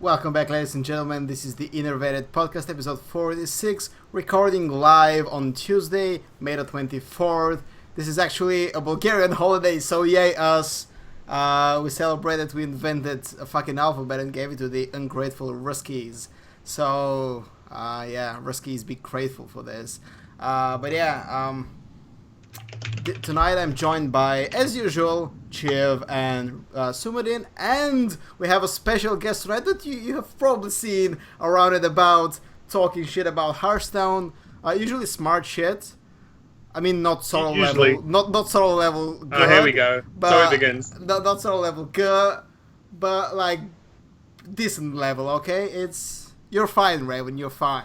Welcome back, ladies and gentlemen. This is the Innervated podcast, episode 46, recording live on Tuesday, May the 24th. This is actually a Bulgarian holiday, so yay us. We celebrated, we invented a fucking alphabet and gave it to the ungrateful Ruskies. So, Ruskies, be grateful for this. Tonight I'm joined by, as usual, Chiv and Sumadin, and we have a special guest tonight that you have probably seen around and about, talking shit about Hearthstone, usually smart shit. I mean, not solo level, not solo level good. Oh, here we go. So it begins. Not solo level good, but like decent level. Okay, you're fine, Raven. You're fine.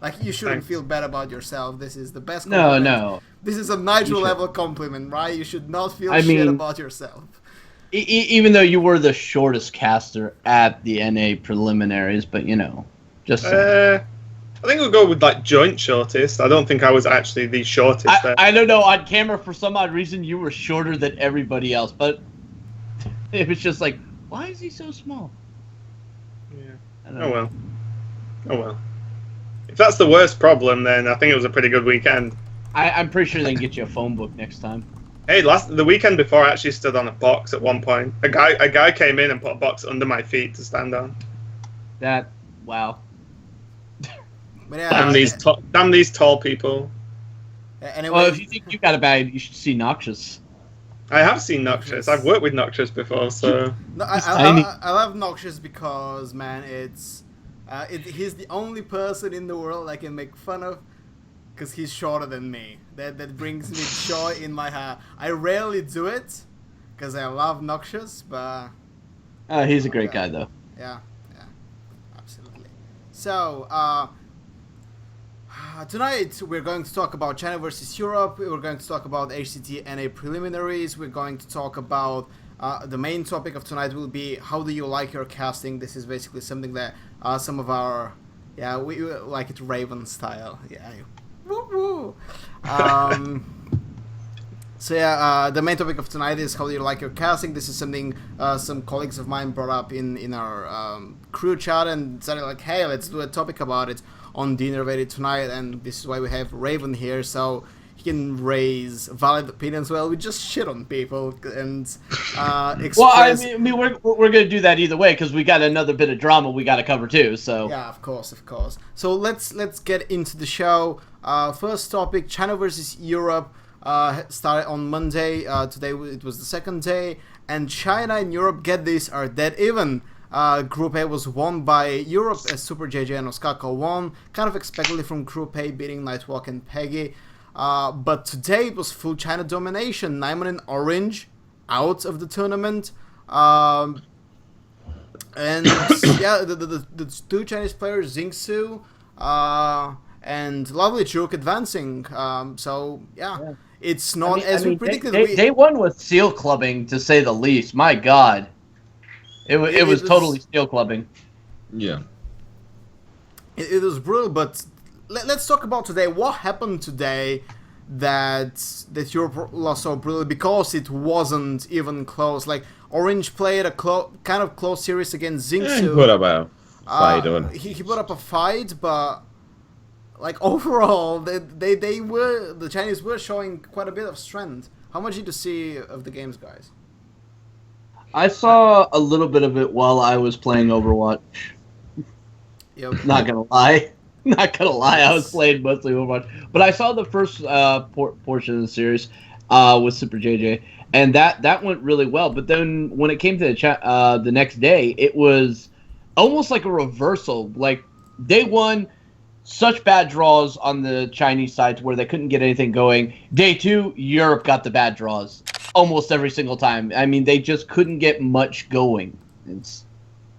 Like, you shouldn't feel bad about yourself. This is the best compliment. No. This is a Nigel level compliment, right? You should not feel shit about yourself. Even though you were the shortest caster at the NA preliminaries, but just I think we'll go with like joint shortest. I don't think I was actually the shortest there. I don't know, on camera for some odd reason you were shorter than everybody else, but it was just like, why is he so small? Yeah. Oh well. If that's the worst problem, then I think it was a pretty good weekend. I'm pretty sure they can get you a phone book next time. Hey, the weekend before, I actually stood on a box at one point. A guy came in and put a box under my feet to stand on. Wow. Damn these tall people. Anyway, well, if you think you got a bag, you should see Noxious. I have seen Noxious. I've worked with Noxious before, so. No, I love Noxious because, man, he's the only person in the world I can make fun of because he's shorter than me. That brings me joy in my heart. I rarely do it because I love Noxious, but... He's a great guy, though. Yeah, absolutely. So, tonight we're going to talk about China versus Europe. We're going to talk about HCT NA preliminaries. We're going to talk about... the main topic of tonight will be how do you like your casting. This is basically something that some of our... Yeah, we like it Raven style. Yeah. Woo-woo. The main topic of tonight is how do you like your casting. This is something some colleagues of mine brought up in our crew chat and said like, hey, let's do a topic about it on the Innervated tonight, and this is why we have Raven here, so he can raise valid opinions. Well, we just shit on people and express... Well, I mean we're going to do that either way because we got another bit of drama we got to cover too. So yeah, of course. So let's get into the show. First topic: China versus Europe. Started on Monday. Today it was the second day, and China and Europe, get this, are dead even. Group A was won by Europe as Super JJ and Oskako won, kind of expectedly from Group A, beating Nightwalk and Peggy. But today it was full China domination. Naiman and Orange out of the tournament. And yeah, the two Chinese players, Xingsu and Lovely Chook, advancing. It's not we predicted. Day one was seal clubbing, to say the least. My God. It was totally steel clubbing. Yeah. It was brutal, but let's talk about today. What happened today that Europe lost so brutally, because it wasn't even close. Like, Orange played a kind of close series against Xingsu. He put up a fight. He put up a fight, but like overall, the Chinese were showing quite a bit of strength. How much did you see of the games, guys? I saw a little bit of it while I was playing Overwatch. Yep. Not gonna lie, I was playing mostly Overwatch. But I saw the first portion of the series with Super JJ, and that went really well. But then when it came to the next day, it was almost like a reversal. Like, day one, such bad draws on the Chinese side where they couldn't get anything going. Day two, Europe got the bad draws almost every single time. I mean, they just couldn't get much going.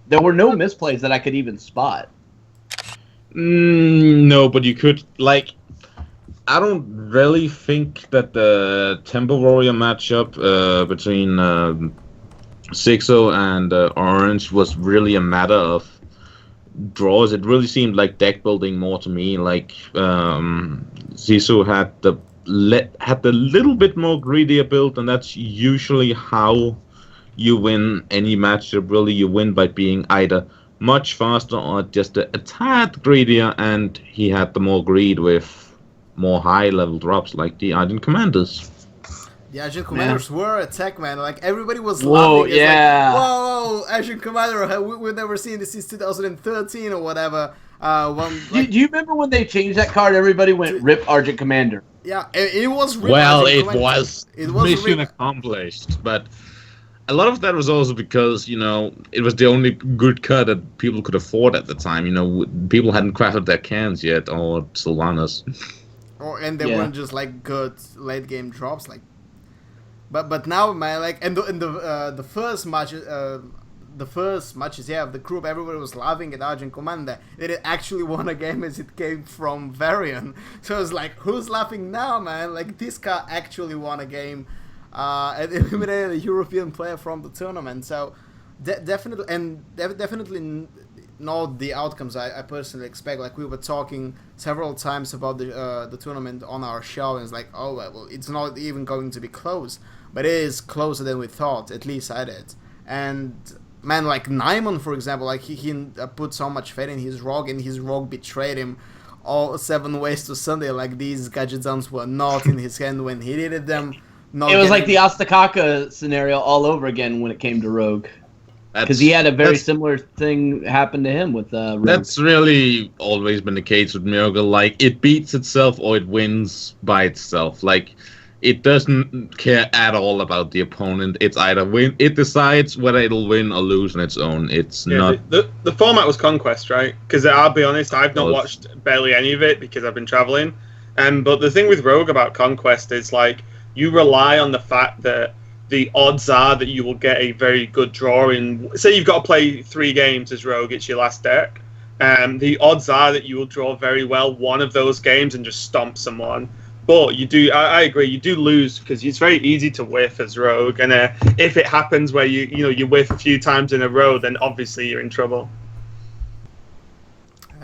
There were no misplays that I could even spot. No, but you could, like... I don't really think that the Temple Warrior matchup between Sixo and Orange was really a matter of draws. It really seemed like deck building more to me. Like, Sisu had the little bit more greedier build, and that's usually how you win any matchup. Really, you win by being either much faster or just a tad greedier, and he had the more greed with more high-level drops like the Argent Commanders. The Asian Commanders were attack, man. Like, everybody was Whoa, laughing. It's yeah. like, whoa, Asian Commander, we've never seen this since 2013 or whatever. Do you remember when they changed that card? Everybody went rip Argent Commander. Yeah, it was ripped. Well, Asian it Commander. was mission accomplished, but a lot of that was also because, it was the only good card that people could afford at the time. People hadn't crafted their cans yet, or Sylvanas. And they weren't just like good late game drops, like. But now, man, like, and the first match, the first matches, of the group, everybody was laughing at Argent Commander. They actually won a game as it came from Varian. So it's like, who's laughing now, man? Like, this guy actually won a game and eliminated a European player from the tournament. So definitely not the outcomes I personally expect. Like, we were talking several times about the tournament on our show, and it's like, oh, well, it's not even going to be close. But it is closer than we thought, at least I did. And man, like Naiman, for example, like he put so much faith in his rogue, and his rogue betrayed him all 7 ways to Sunday. Like, these gadgetons were not in his hand when he needed them. It was like the Astakaka scenario all over again when it came to rogue. Because he had a very similar thing happen to him with rogue. That's really always been the case with Miracle. Like, it beats itself or it wins by itself. Like, it doesn't care at all about the opponent. It's either win. It decides whether it'll win or lose on its own. It's not. The format was Conquest, right? Because I'll be honest, I've not watched barely any of it because I've been traveling. But the thing with Rogue about Conquest is, like, you rely on the fact that the odds are that you will get a very good draw in. Say you've got to play 3 games as Rogue. It's your last deck. The odds are that you will draw very well one of those games and just stomp someone. But you do, I agree, you do lose because it's very easy to whiff as Rogue, and if it happens where you whiff a few times in a row, then obviously you're in trouble.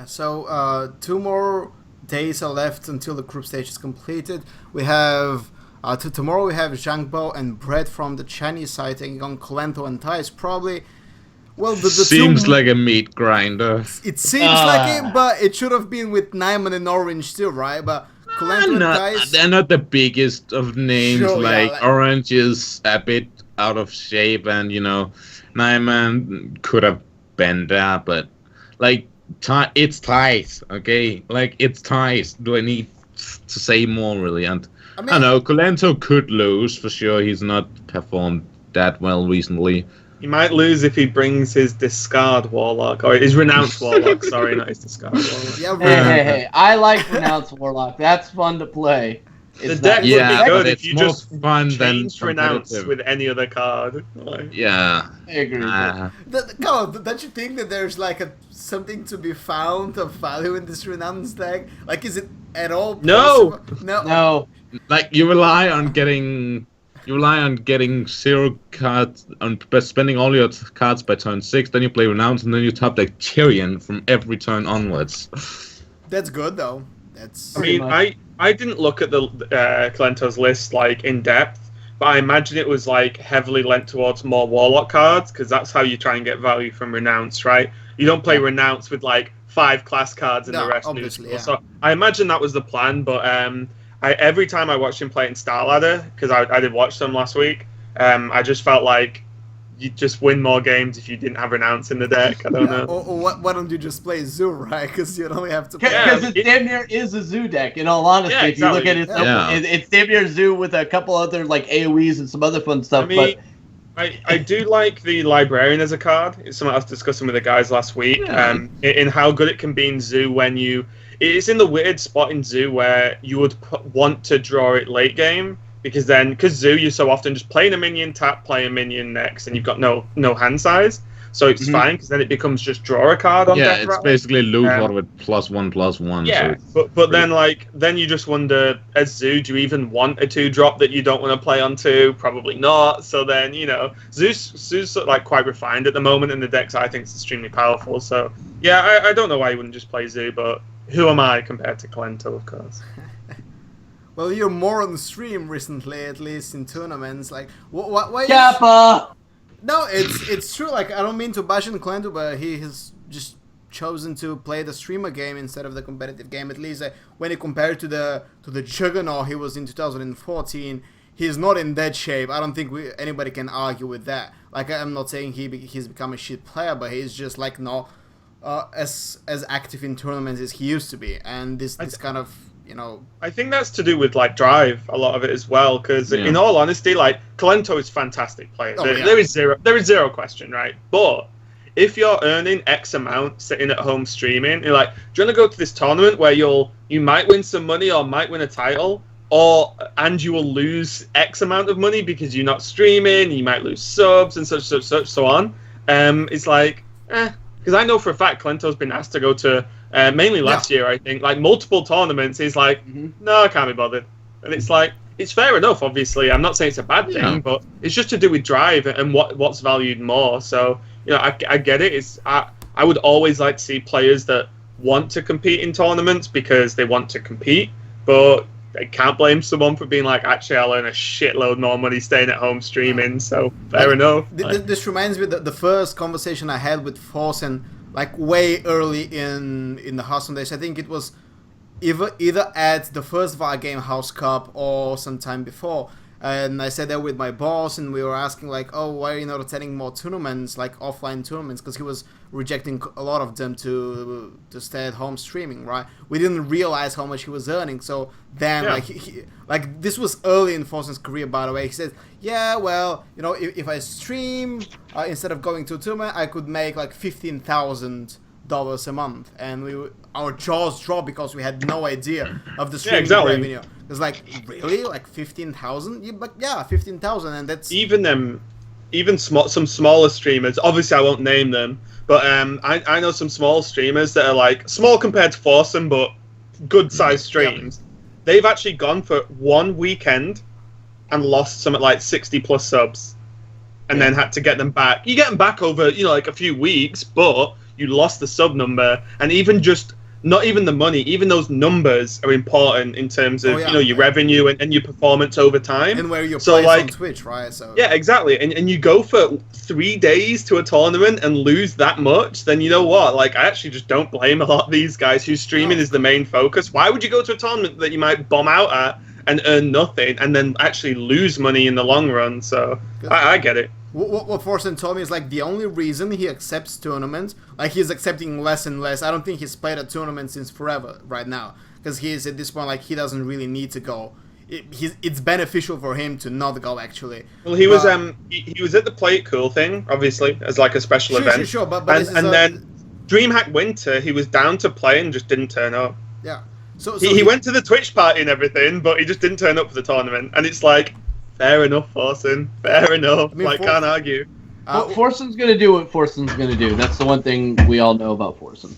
So 2 more days are left until the group stage is completed. We have tomorrow we have Zhang Bo and Brett from the Chinese side taking on Colento and Thais. Probably, well, the seems like a meat grinder. It seems like it, but it should have been with Naiman and Orange too, right? But they're not the biggest of names. Sure, like Orange is a bit out of shape, and Nyman could have been there, but like it's ties, okay? Like, it's ties. Do I need to say more, really? And I don't know, Colento could lose for sure. He's not performed that well recently. He might lose if he brings his discard warlock, or his renounced warlock. Sorry, not his discard warlock. Yeah, hey! I like renounced warlock. That's fun to play. The deck would be good if you just fun change renounce with any other card. Yeah, I agree. Don't you think that there's like something to be found of value in this renounce deck? Like, is it at all possible? No. Like, you rely on getting 0 cards, on spending all your cards by turn 6, then you play Renounce, and then you top like Tyrion from every turn onwards. That's good, though. I mean, I didn't look at the Colento's list, like, in depth, but I imagine it was, like, heavily lent towards more Warlock cards, because that's how you try and get value from Renounce, right? You don't play Renounce with, like, 5 class cards and the rest neutral. Yeah. So I imagine that was the plan, but every time I watched him play in Star Ladder, because I did watch them last week, I just felt like you'd just win more games if you didn't have Renounce in the deck. I don't know. Or why don't you just play Zoo, right? Because you only have to play... Because it damn near is a Zoo deck, in all honesty. Yeah, exactly. If you look at it, it's damn near Zoo with a couple other, like, AoEs and some other fun stuff. I mean, I do like the Librarian as a card. It's something I was discussing with the guys last week. Yeah. In how good it can be in Zoo when you... It's in the weird spot in Zoo where you would want to draw it late game, because Zoo, you're so often just playing a minion, tap, play a minion next, and you've got no hand size. So it's fine, because then it becomes just draw a card on death rattle. Basically loot one with +1/+1. Yeah, so but then you just wonder, as Zoo, do you even want a 2-drop that you don't want to play on 2? Probably not. So then, Zoo's sort of like quite refined at the moment in the decks. I think it's extremely powerful. So yeah, I don't know why you wouldn't just play Zoo, but who am I compared to Colento, of course? Well, you're more on the stream recently, at least in tournaments. Like, why? Kappa! No, it's true. Like, I don't mean to bash on Colento, but he has just chosen to play the streamer game instead of the competitive game. At least when you compare it to the juggernaut he was in 2014, he's not in that shape. I don't think anybody can argue with that. Like, I'm not saying he's become a shit player, but he's just like not as active in tournaments as he used to be. And this kind of, you know, I think that's to do with like drive, a lot of it as well. Because in all honesty, like Kalento is a fantastic player. There is zero question, right? But if you're earning X amount sitting at home streaming, you're like, do you want to go to this tournament where you might win some money or might win a title, and you will lose X amount of money because you're not streaming, you might lose subs and such so on. It's like, because I know for a fact Kalento's been asked to go to mainly last year, I think, like multiple tournaments. He's like, no, I can't be bothered, and it's like, it's fair enough. Obviously, I'm not saying it's a bad thing, but it's just to do with drive and what's valued more. So, you know, I get it. I would always like to see players that want to compete in tournaments because they want to compete, but I can't blame someone for being like, actually, I'll earn a shitload more money staying at home streaming. So fair enough. This reminds me of the first conversation I had with Forsen, like way early in the Hearthstone days. I think it was either at the first VAR game House Cup or sometime before. And I sat there with my boss, and we were asking like, "Oh, why are you not attending more tournaments, like offline tournaments?" Because he was rejecting a lot of them to stay at home streaming. Right? We didn't realize how much he was earning. So then, like this was early in Forsen's career, by the way. He said, "Yeah, well, you know, if I stream instead of going to a tournament, I could make like $15,000 a month." And our jaws dropped because we had no idea of the streaming revenue. It's like, really? Like 15,000? Yeah, but yeah, 15,000, and that's even some smaller streamers. Obviously, I won't name them, but I know some small streamers that are like small compared to Forsen, but good sized streams. They've actually gone for one weekend and lost some at like 60 plus subs, and then had to get them back. You get them back over, you know, like a few weeks, but you lost the sub number, and even just. Not even the money, even those numbers are important in terms of you know, your revenue and your performance over time. And where you're playing on Twitch, right? So yeah, exactly. And you go for 3 days to a tournament and lose that much, then you know what? Like, I actually just don't blame a lot of these guys whose streaming is the main focus. Why would you go to a tournament that you might bomb out at and earn nothing and then actually lose money in the long run? So I get it. What Forsen told me is like the only reason he accepts tournaments, like he's accepting less and less. I don't think he's played a tournament since forever right now, because he's at this point like he doesn't really need to go. It's beneficial for him to not go, actually. Well, he was at the Play It Cool thing, obviously, as like a special event. Sure, but then DreamHack Winter, he was down to play and just didn't turn up. Yeah. So he went to the Twitch party and everything, but he just didn't turn up for the tournament. And it's like, fair enough, Forsen. Fair enough. I mean, can't argue. Forsen's going to do what Forsen's going to do. That's the one thing we all know about Forsen.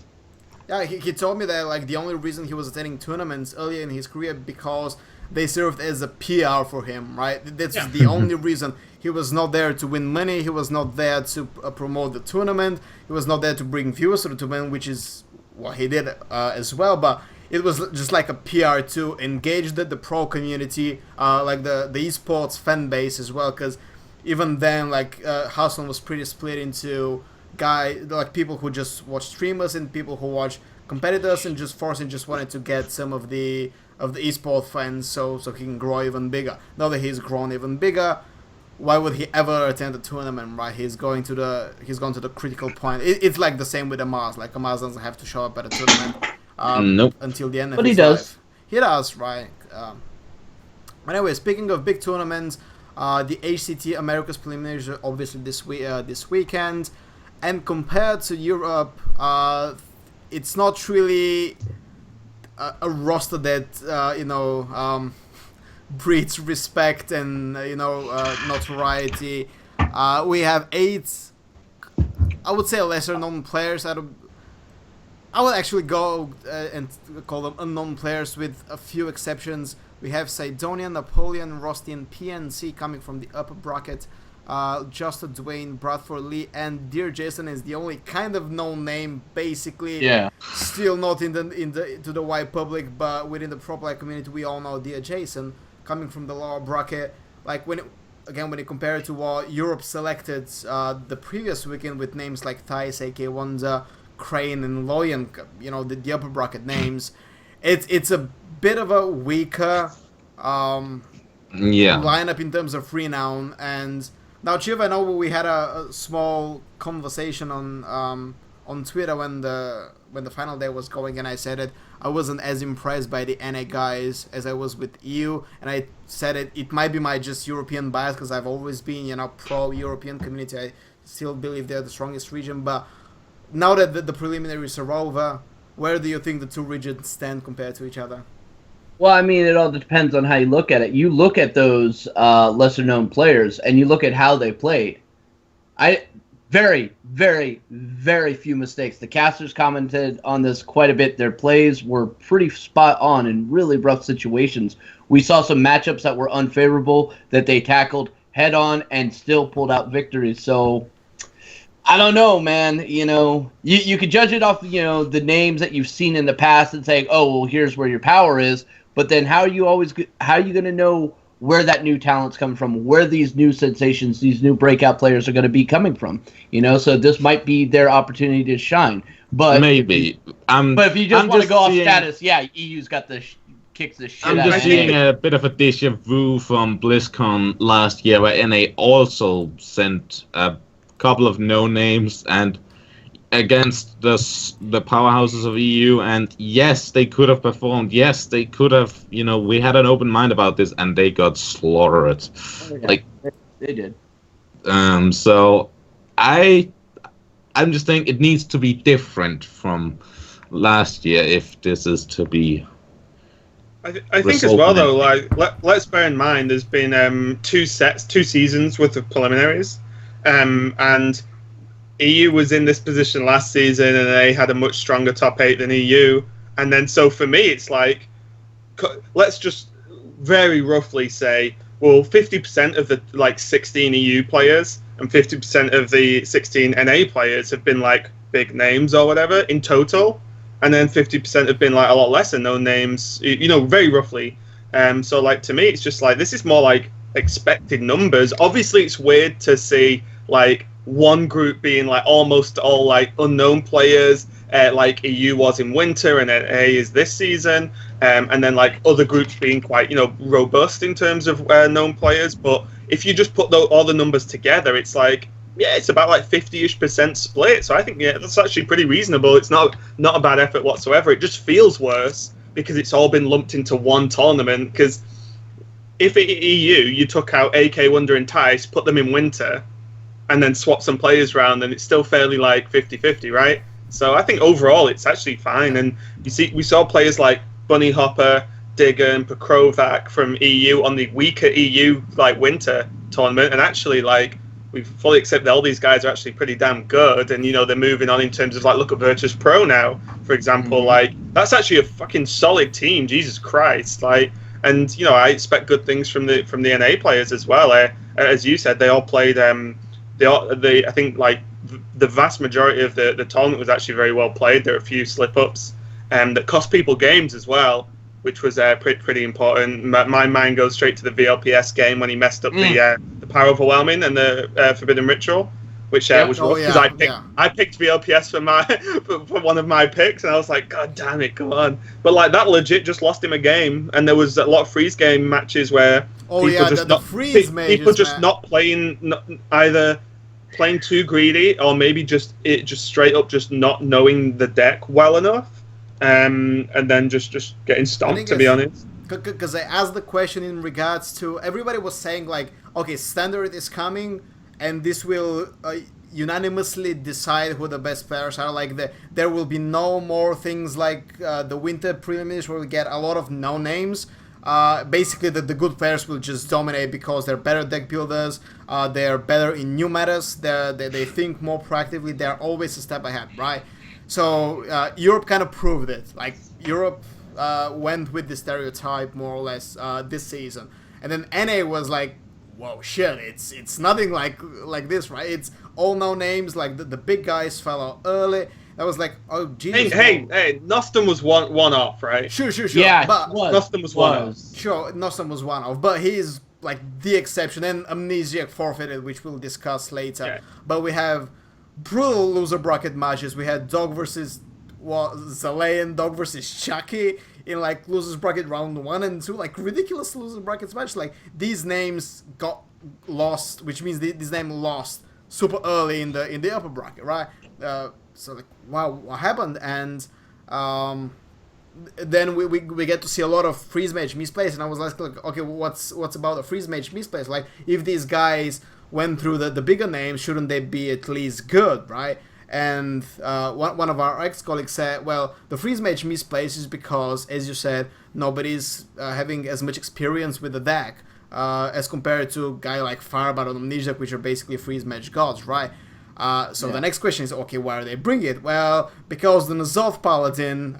Yeah, he told me that like the only reason he was attending tournaments earlier in his career because they served as a PR for him, right? That's the only reason. He was not there to win money. He was not there to promote the tournament. He was not there to bring viewers to the tournament, which is what he did as well. But it was just like a PR to engage the pro community, like the esports fan base as well. Because even then, like Hearthstone was pretty split into like people who just watch streamers and people who watch competitors, and just Forsen just wanted to get some of the esports fans so he can grow even bigger. Now that he's grown even bigger, why would he ever attend a tournament, right? He's gone to the critical point. It's like the same with Amaz. Like Amaz doesn't have to show up at a tournament until the end of his life. He does, right? Anyway, speaking of big tournaments, the ACT Americas preliminaries are obviously this weekend, and compared to Europe, it's not really a roster that breeds respect and notoriety. We have 8, I would say, lesser known players. I would actually go and call them unknown players with a few exceptions. We have Sidonia, Napoleon, Rusty, and PNC coming from the upper bracket. Justin, Dwayne, Bradford, Lee, and Dear Jason is the only kind of known name, basically. Yeah. Still not to the wide public, but within the pro play community, we all know Dear Jason coming from the lower bracket. Like when you compare it to what Europe selected the previous weekend with names like Thais, AK Wanda, Crane and Loyan, the upper bracket names, it's a bit of a weaker lineup in terms of renown. And now, Chiv, I know we had a small conversation on Twitter when the final day was going, and I said that I wasn't as impressed by the NA guys as I was with EU, and I said it might be my just European bias because I've always been pro-European community. I still believe they're the strongest region, but now that the preliminaries are over, where do you think the two regions stand compared to each other? Well, I mean, it all depends on how you look at it. You look at those lesser-known players, and you look at how they played. Very, very, very few mistakes. The casters commented on this quite a bit. Their plays were pretty spot on in really rough situations. We saw some matchups that were unfavorable that they tackled head on and still pulled out victories. So I don't know, man. You could judge it off, the names that you've seen in the past and say, oh, well, here's where your power is. But then how are you going to know where that new talent's coming from, where these new sensations, these new breakout players are going to be coming from? So this might be their opportunity to shine. But maybe. But if you just want to go off status, EU's got kicks the shit out of I'm just seeing a bit of a déjà vu from BlizzCon last year, where NA also sent a couple of no names and against the powerhouses of EU, and yes, they could have performed. Yes, they could have. We had an open mind about this, and they got slaughtered. Oh, yeah. They did. So I'm just thinking it needs to be different from last year if this is to be. I think as well, though, let's bear in mind there's been two seasons worth of preliminaries, and EU was in this position last season, and they had a much stronger top 8 than EU. And then, so for me, it's like, let's just very roughly say, well, 50% of the 16 EU players and 50% of the 16 NA players have been big names or whatever in total, and then 50% have been a lot lesser known names, very roughly. So to me, it's just this is more expected numbers. Obviously, it's weird to see one group being almost all unknown players, EU was in winter and NA is this season, and then other groups being quite robust in terms of known players. But if you just put all the numbers together, it's it's about 50-ish% split. So I think that's actually pretty reasonable. It's not a bad effort whatsoever. It just feels worse because it's all been lumped into one tournament. Because if at EU you took out AK, Wonder, and Tice, put them in winter, and then swap some players around, and it's still fairly 50-50, right? So I think overall it's actually fine. And we saw players like Bunny Hopper, Digger, and Pokrovac from EU on the weaker EU winter tournament, and actually we fully accept that all these guys are actually pretty damn good, and they're moving on in terms of look at Virtus Pro now, for example. That's actually a fucking solid team, Jesus Christ. And I expect good things from the NA players as well. As you said, they all played. I think the vast majority of the tournament was actually very well played. There were a few slip-ups that cost people games as well, which was pretty important. My mind goes straight to the VLPS game when he messed up the Power Overwhelming and the Forbidden Ritual, which was rough because I picked VLPS for one of my picks, and I was like, God damn it, come on. But that legit just lost him a game, and there was a lot of freeze game matches where people just not playing, either playing too greedy or maybe just straight up just not knowing the deck well enough, and then just getting stomped, to be honest. Because I asked the question in regards to, everybody was saying okay, Standard is coming and this will unanimously decide who the best players are. There will be no more things the winter preliminaries where we get a lot of no names. Basically, the good players will just dominate because they're better deck builders, they're better in new metas, they think more proactively, they're always a step ahead, right? So Europe kind of proved it. Europe went with the stereotype more or less this season, and then NA was whoa, shit, it's nothing like this, right? It's all no names, the big guys fell out early. That was oh, Jesus. Hey, Nostrum was one off, right? Sure. Yeah, but Nostrum was one off. Sure, Nostrum was one off, but he's the exception, and Amnesiac forfeited, which we'll discuss later. Yeah. But we have brutal loser bracket matches. We had Dog versus Zalayan, Dog versus Chucky in like losers bracket round 1 and 2, like ridiculous loser brackets match. Like these names got lost, which means these names lost super early in the upper bracket, right? So like, wow, what happened? And then we get to see a lot of freeze mage misplays, and I was like, okay, what's about a freeze mage misplays? Like, if these guys went through the bigger names, shouldn't they be at least good, right? And one of our ex-colleagues said, well, the freeze mage misplays is because, as you said, nobody's having as much experience with the deck as compared to a guy like Firebat or Amnesia, which are basically freeze mage gods, right? The next question is, okay, why are they bringing it? Well, because the N'Zoth Paladin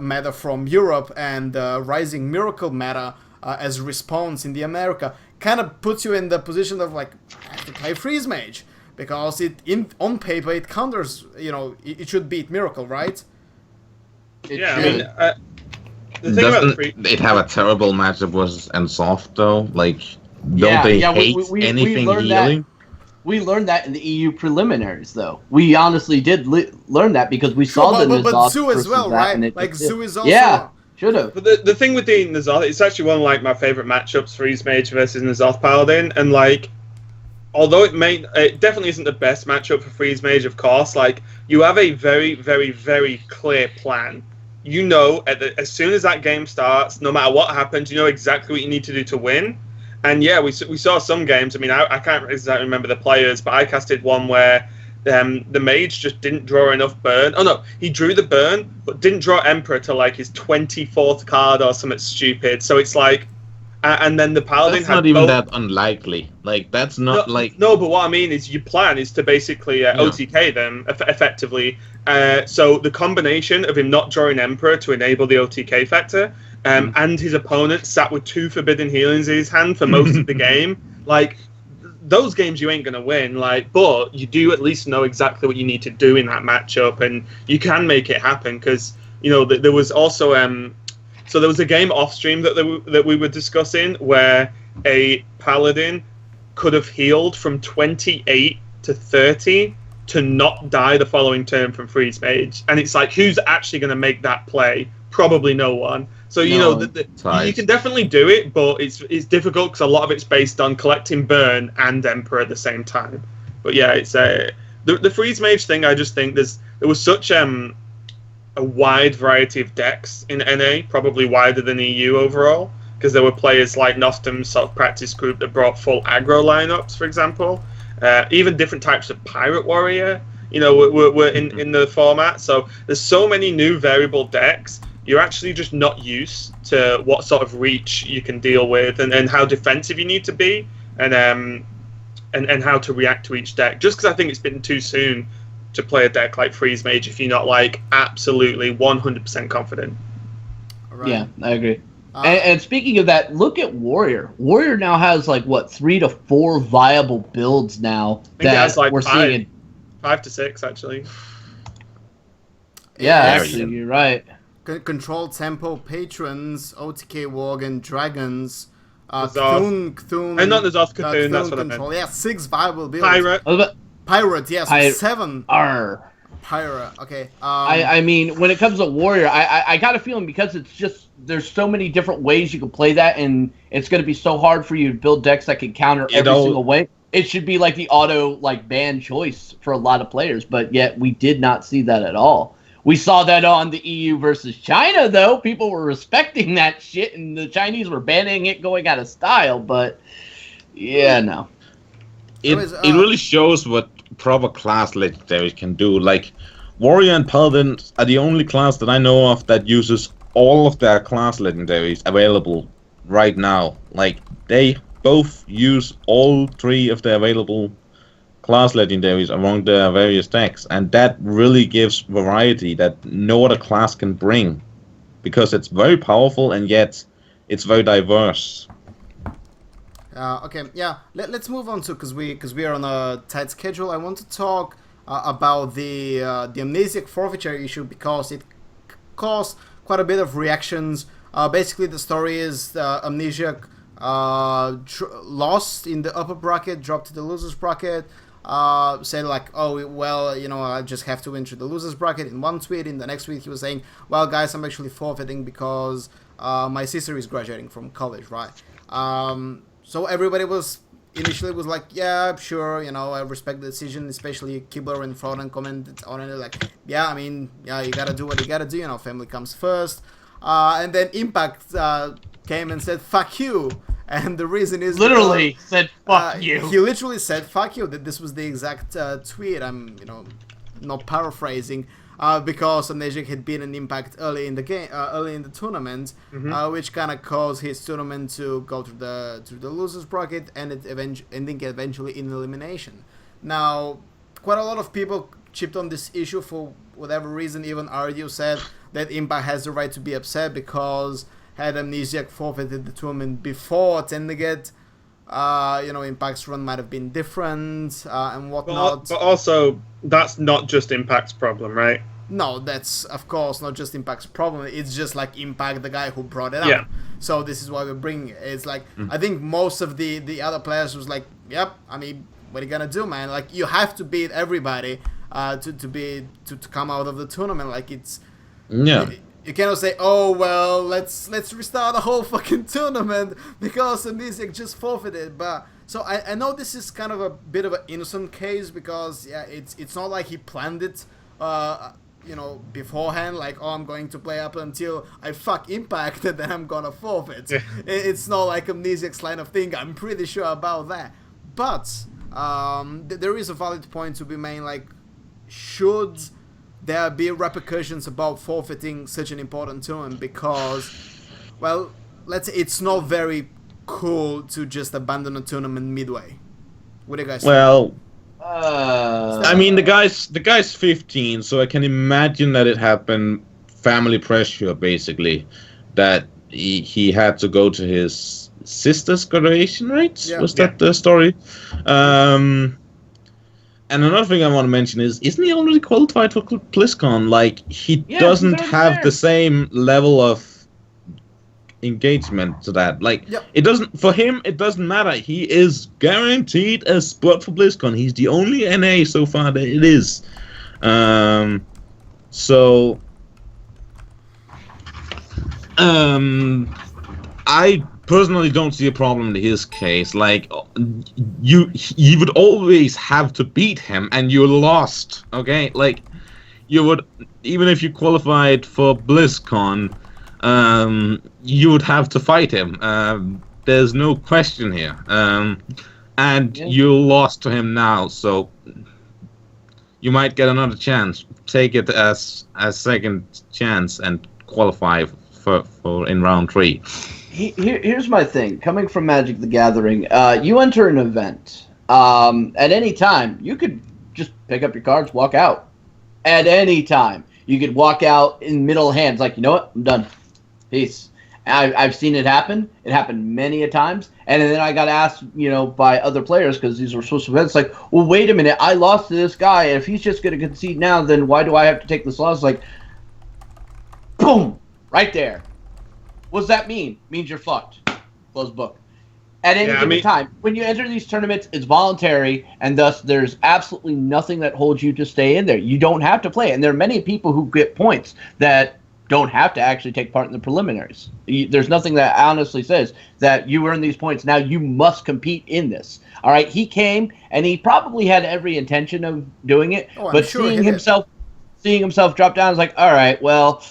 meta from Europe and Rising Miracle meta as response in the America kind of puts you in the position of like, I have to play Freeze Mage. Because on paper it counters, it should beat Miracle, right? Yeah, I mean, the thing about it have a terrible matchup versus N'Zoth though? Like, don't they hate anything healing? We learned that in the EU preliminaries, though. We honestly did learn that because we saw the N'Zoth. But Zoo as well, right? Like Zoo is also. Yeah, should have. But the thing with the N'Zoth, it's actually one of like my favorite matchups: Freeze Mage versus N'Zoth Paladin, and like, although it definitely isn't the best matchup for Freeze Mage, of course. Like, you have a very, very, very clear plan. You know, as soon as that game starts, no matter what happens, you know exactly what you need to do to win. And yeah, we saw some games. I mean, I can't exactly remember the players, but I casted one where the mage just didn't draw enough burn. Oh no, he drew the burn, but didn't draw Emperor to like his 24th card or something stupid. So it's like, and then the Paladin that's not even that unlikely. Like, that's not No, but what I mean is your plan is to basically OTK them effectively. So the combination of him not drawing Emperor to enable the OTK factor, and his opponent sat with 2 Forbidden Healings in his hand for most of the game, like, those games you ain't going to win, like, but you do at least know exactly what you need to do in that matchup, and you can make it happen, because, there was also, so there was a game off-stream that we were discussing where a Paladin could have healed from 28 to 30 to not die the following turn from Freeze Mage, and it's like, who's actually going to make that play? Probably no one. So you can definitely do it, but it's difficult because a lot of it's based on collecting burn and Emperor at the same time. But yeah, it's the Freeze Mage thing. I just think there was such a wide variety of decks in NA, probably wider than EU overall, because there were players like Nostum's sort of practice group that brought full aggro lineups, for example. Even different types of Pirate Warrior, were in the format. So there's so many new variable decks. You're actually just not used to what sort of reach you can deal with, and how defensive you need to be, and how to react to each deck. Just because I think it's been too soon to play a deck like Freeze Mage if you're not like absolutely 100% confident. Right. Yeah, I agree. And speaking of that, look at Warrior. Warrior now has like 3 to 4 viable builds now that we're seeing. 5 to 6 actually. Yeah, actually, you're right. Control Tempo, Patrons, OTK Worgen, Dragons, Cthulhu. And not the Zoth Cthulhu, that's what Control. I meant. Yeah, 6 viable builds. Pirate, yes, 7. Pirate, okay. I mean, when it comes to Warrior, I got a feeling because it's just, there's so many different ways you can play that, and it's going to be so hard for you to build decks that can counter every single way. It should be like the auto ban choice for a lot of players, but yet we did not see that at all. We saw that on the EU versus China, though. People were respecting that shit, and the Chinese were banning it going out of style. But, yeah, no. It really shows what proper class legendaries can do. Like, Warrior and Paladin are the only class that I know of that uses all of their class legendaries available right now. Like, they both use all 3 of the available class legendaries among the various decks, and that really gives variety that no other class can bring, because it's very powerful and yet it's very diverse. Okay, yeah. Let's move on to because we are on a tight schedule. I want to talk about the Amnesiac forfeiture issue because it caused quite a bit of reactions. Basically, the story is Amnesiac lost in the upper bracket, dropped to the losers bracket. said like, oh, well, I just have to enter the losers bracket in one tweet. In the next tweet, he was saying, well, guys, I'm actually forfeiting because my sister is graduating from college, right? So everybody initially was like, yeah, sure, I respect the decision, especially Kibler and Froden commented on it, like, yeah, I mean, yeah, you gotta do what you gotta do, family comes first. And then Impact came and said, fuck you. And the reason is literally because, said fuck you. He literally said fuck you. That this was the exact tweet. I'm not paraphrasing, because Amnesiac had been an Impact early in the game, early in the tournament, which kind of caused his tournament to go through the losers bracket and it ending eventually in elimination. Now, quite a lot of people chipped on this issue for whatever reason. Even Ardio said that Impact has the right to be upset because had Amnesiac forfeited the tournament before attending it, Impact's run might have been different and whatnot. But also, that's not just Impact's problem, right? No, that's, of course, not just Impact's problem. It's just like Impact, the guy who brought it up. Yeah. So this is why we're bringing it. It's like, I think most of the other players was like, yep, I mean, what are you going to do, man? Like, you have to beat everybody to come out of the tournament. Like, it's... Yeah. You cannot say, oh, well, let's restart the whole fucking tournament because Amnesiac just forfeited. But so I know this is kind of a bit of an innocent case because, yeah, it's not like he planned it, beforehand, like, oh, I'm going to play up until I fuck Impact and then I'm gonna forfeit. Yeah. It's not like Amnesiac's line of thing. I'm pretty sure about that. But there is a valid point to be made, like, should there be repercussions about forfeiting such an important tournament? Because, well, let's say it's not very cool to just abandon a tournament midway. What do you guys think? Well, I mean, the guy's 15, so I can imagine that it happened family pressure, basically, that he had to go to his sister's graduation, right? Yeah. Was that the story? And another thing I want to mention is, isn't he already qualified for BlizzCon? Like, he doesn't have the same level of engagement to that. Like, it doesn't, for him, it doesn't matter. He is guaranteed a spot for BlizzCon. He's the only NA so far that it is. I personally don't see a problem in his case. Like, you would always have to beat him, and you lost. Okay, like, you would, even if you qualified for BlizzCon, you would have to fight him. There's no question here. And you lost to him now, so you might get another chance. Take it as a second chance and qualify for in round 3. Here's my thing. Coming from Magic the Gathering, you enter an event. At any time, you could just pick up your cards, walk out. At any time. You could walk out in middle hands, like, you know what? I'm done. Peace. I've seen it happen. It happened many a times. And then I got asked, by other players, because these were social events, like, well, wait a minute. I lost to this guy, and if he's just going to concede now, then why do I have to take this loss? Like, boom! Right there. What does that mean? It means you're fucked. Close book. At any given time, when you enter these tournaments, it's voluntary, and thus there's absolutely nothing that holds you to stay in there. You don't have to play. And there are many people who get points that don't have to actually take part in the preliminaries. There's nothing that honestly says that you earn these points. Now you must compete in this. All right, he came, and he probably had every intention of doing it, but sure seeing himself drop down is like, all right, well,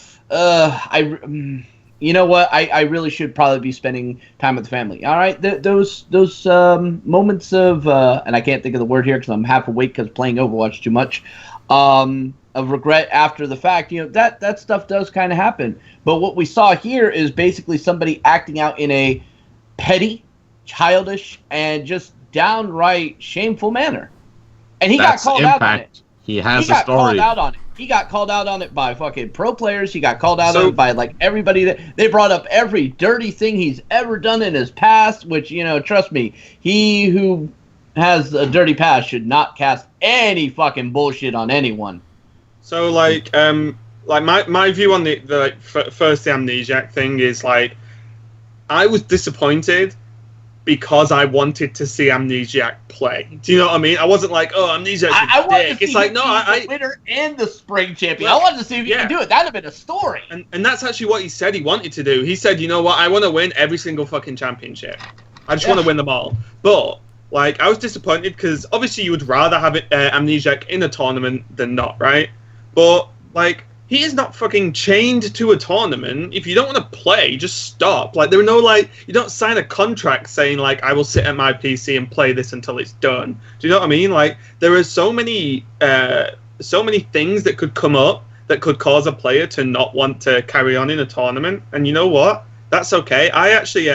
you know what? I really should probably be spending time with the family. All right, those moments of and I can't think of the word here because I'm half awake because playing Overwatch too much. Of regret after the fact, that stuff does kind of happen. But what we saw here is basically somebody acting out in a petty, childish, and just downright shameful manner. And he got called out on it. He has a story. Called out on it. He got called out on it by fucking pro players. He got called out on it by like everybody. That they brought up every dirty thing he's ever done in his past. Which trust me, he who has a dirty past should not cast any fucking bullshit on anyone. So like my view on the first the Amnesiac thing is like, I was disappointed because I wanted to see Amnesiac play. Do you know what I mean? I wasn't like, oh, Amnesiac's a dick. It's like, no, the winner and the spring champion. I wanted to see if he could do it. That'd have been a story. And that's actually what he said he wanted to do. He said, you know what? I want to win every single fucking championship. I just want to win them all. But like, I was disappointed because obviously you would rather have Amnesiac in a tournament than not, right? But like, he is not fucking chained to a tournament. If you don't want to play, just stop. Like, there are no, like, you don't sign a contract saying, like, I will sit at my PC and play this until it's done. Do you know what I mean? Like, there are so many things that could come up that could cause a player to not want to carry on in a tournament. And you know what? That's okay. I actually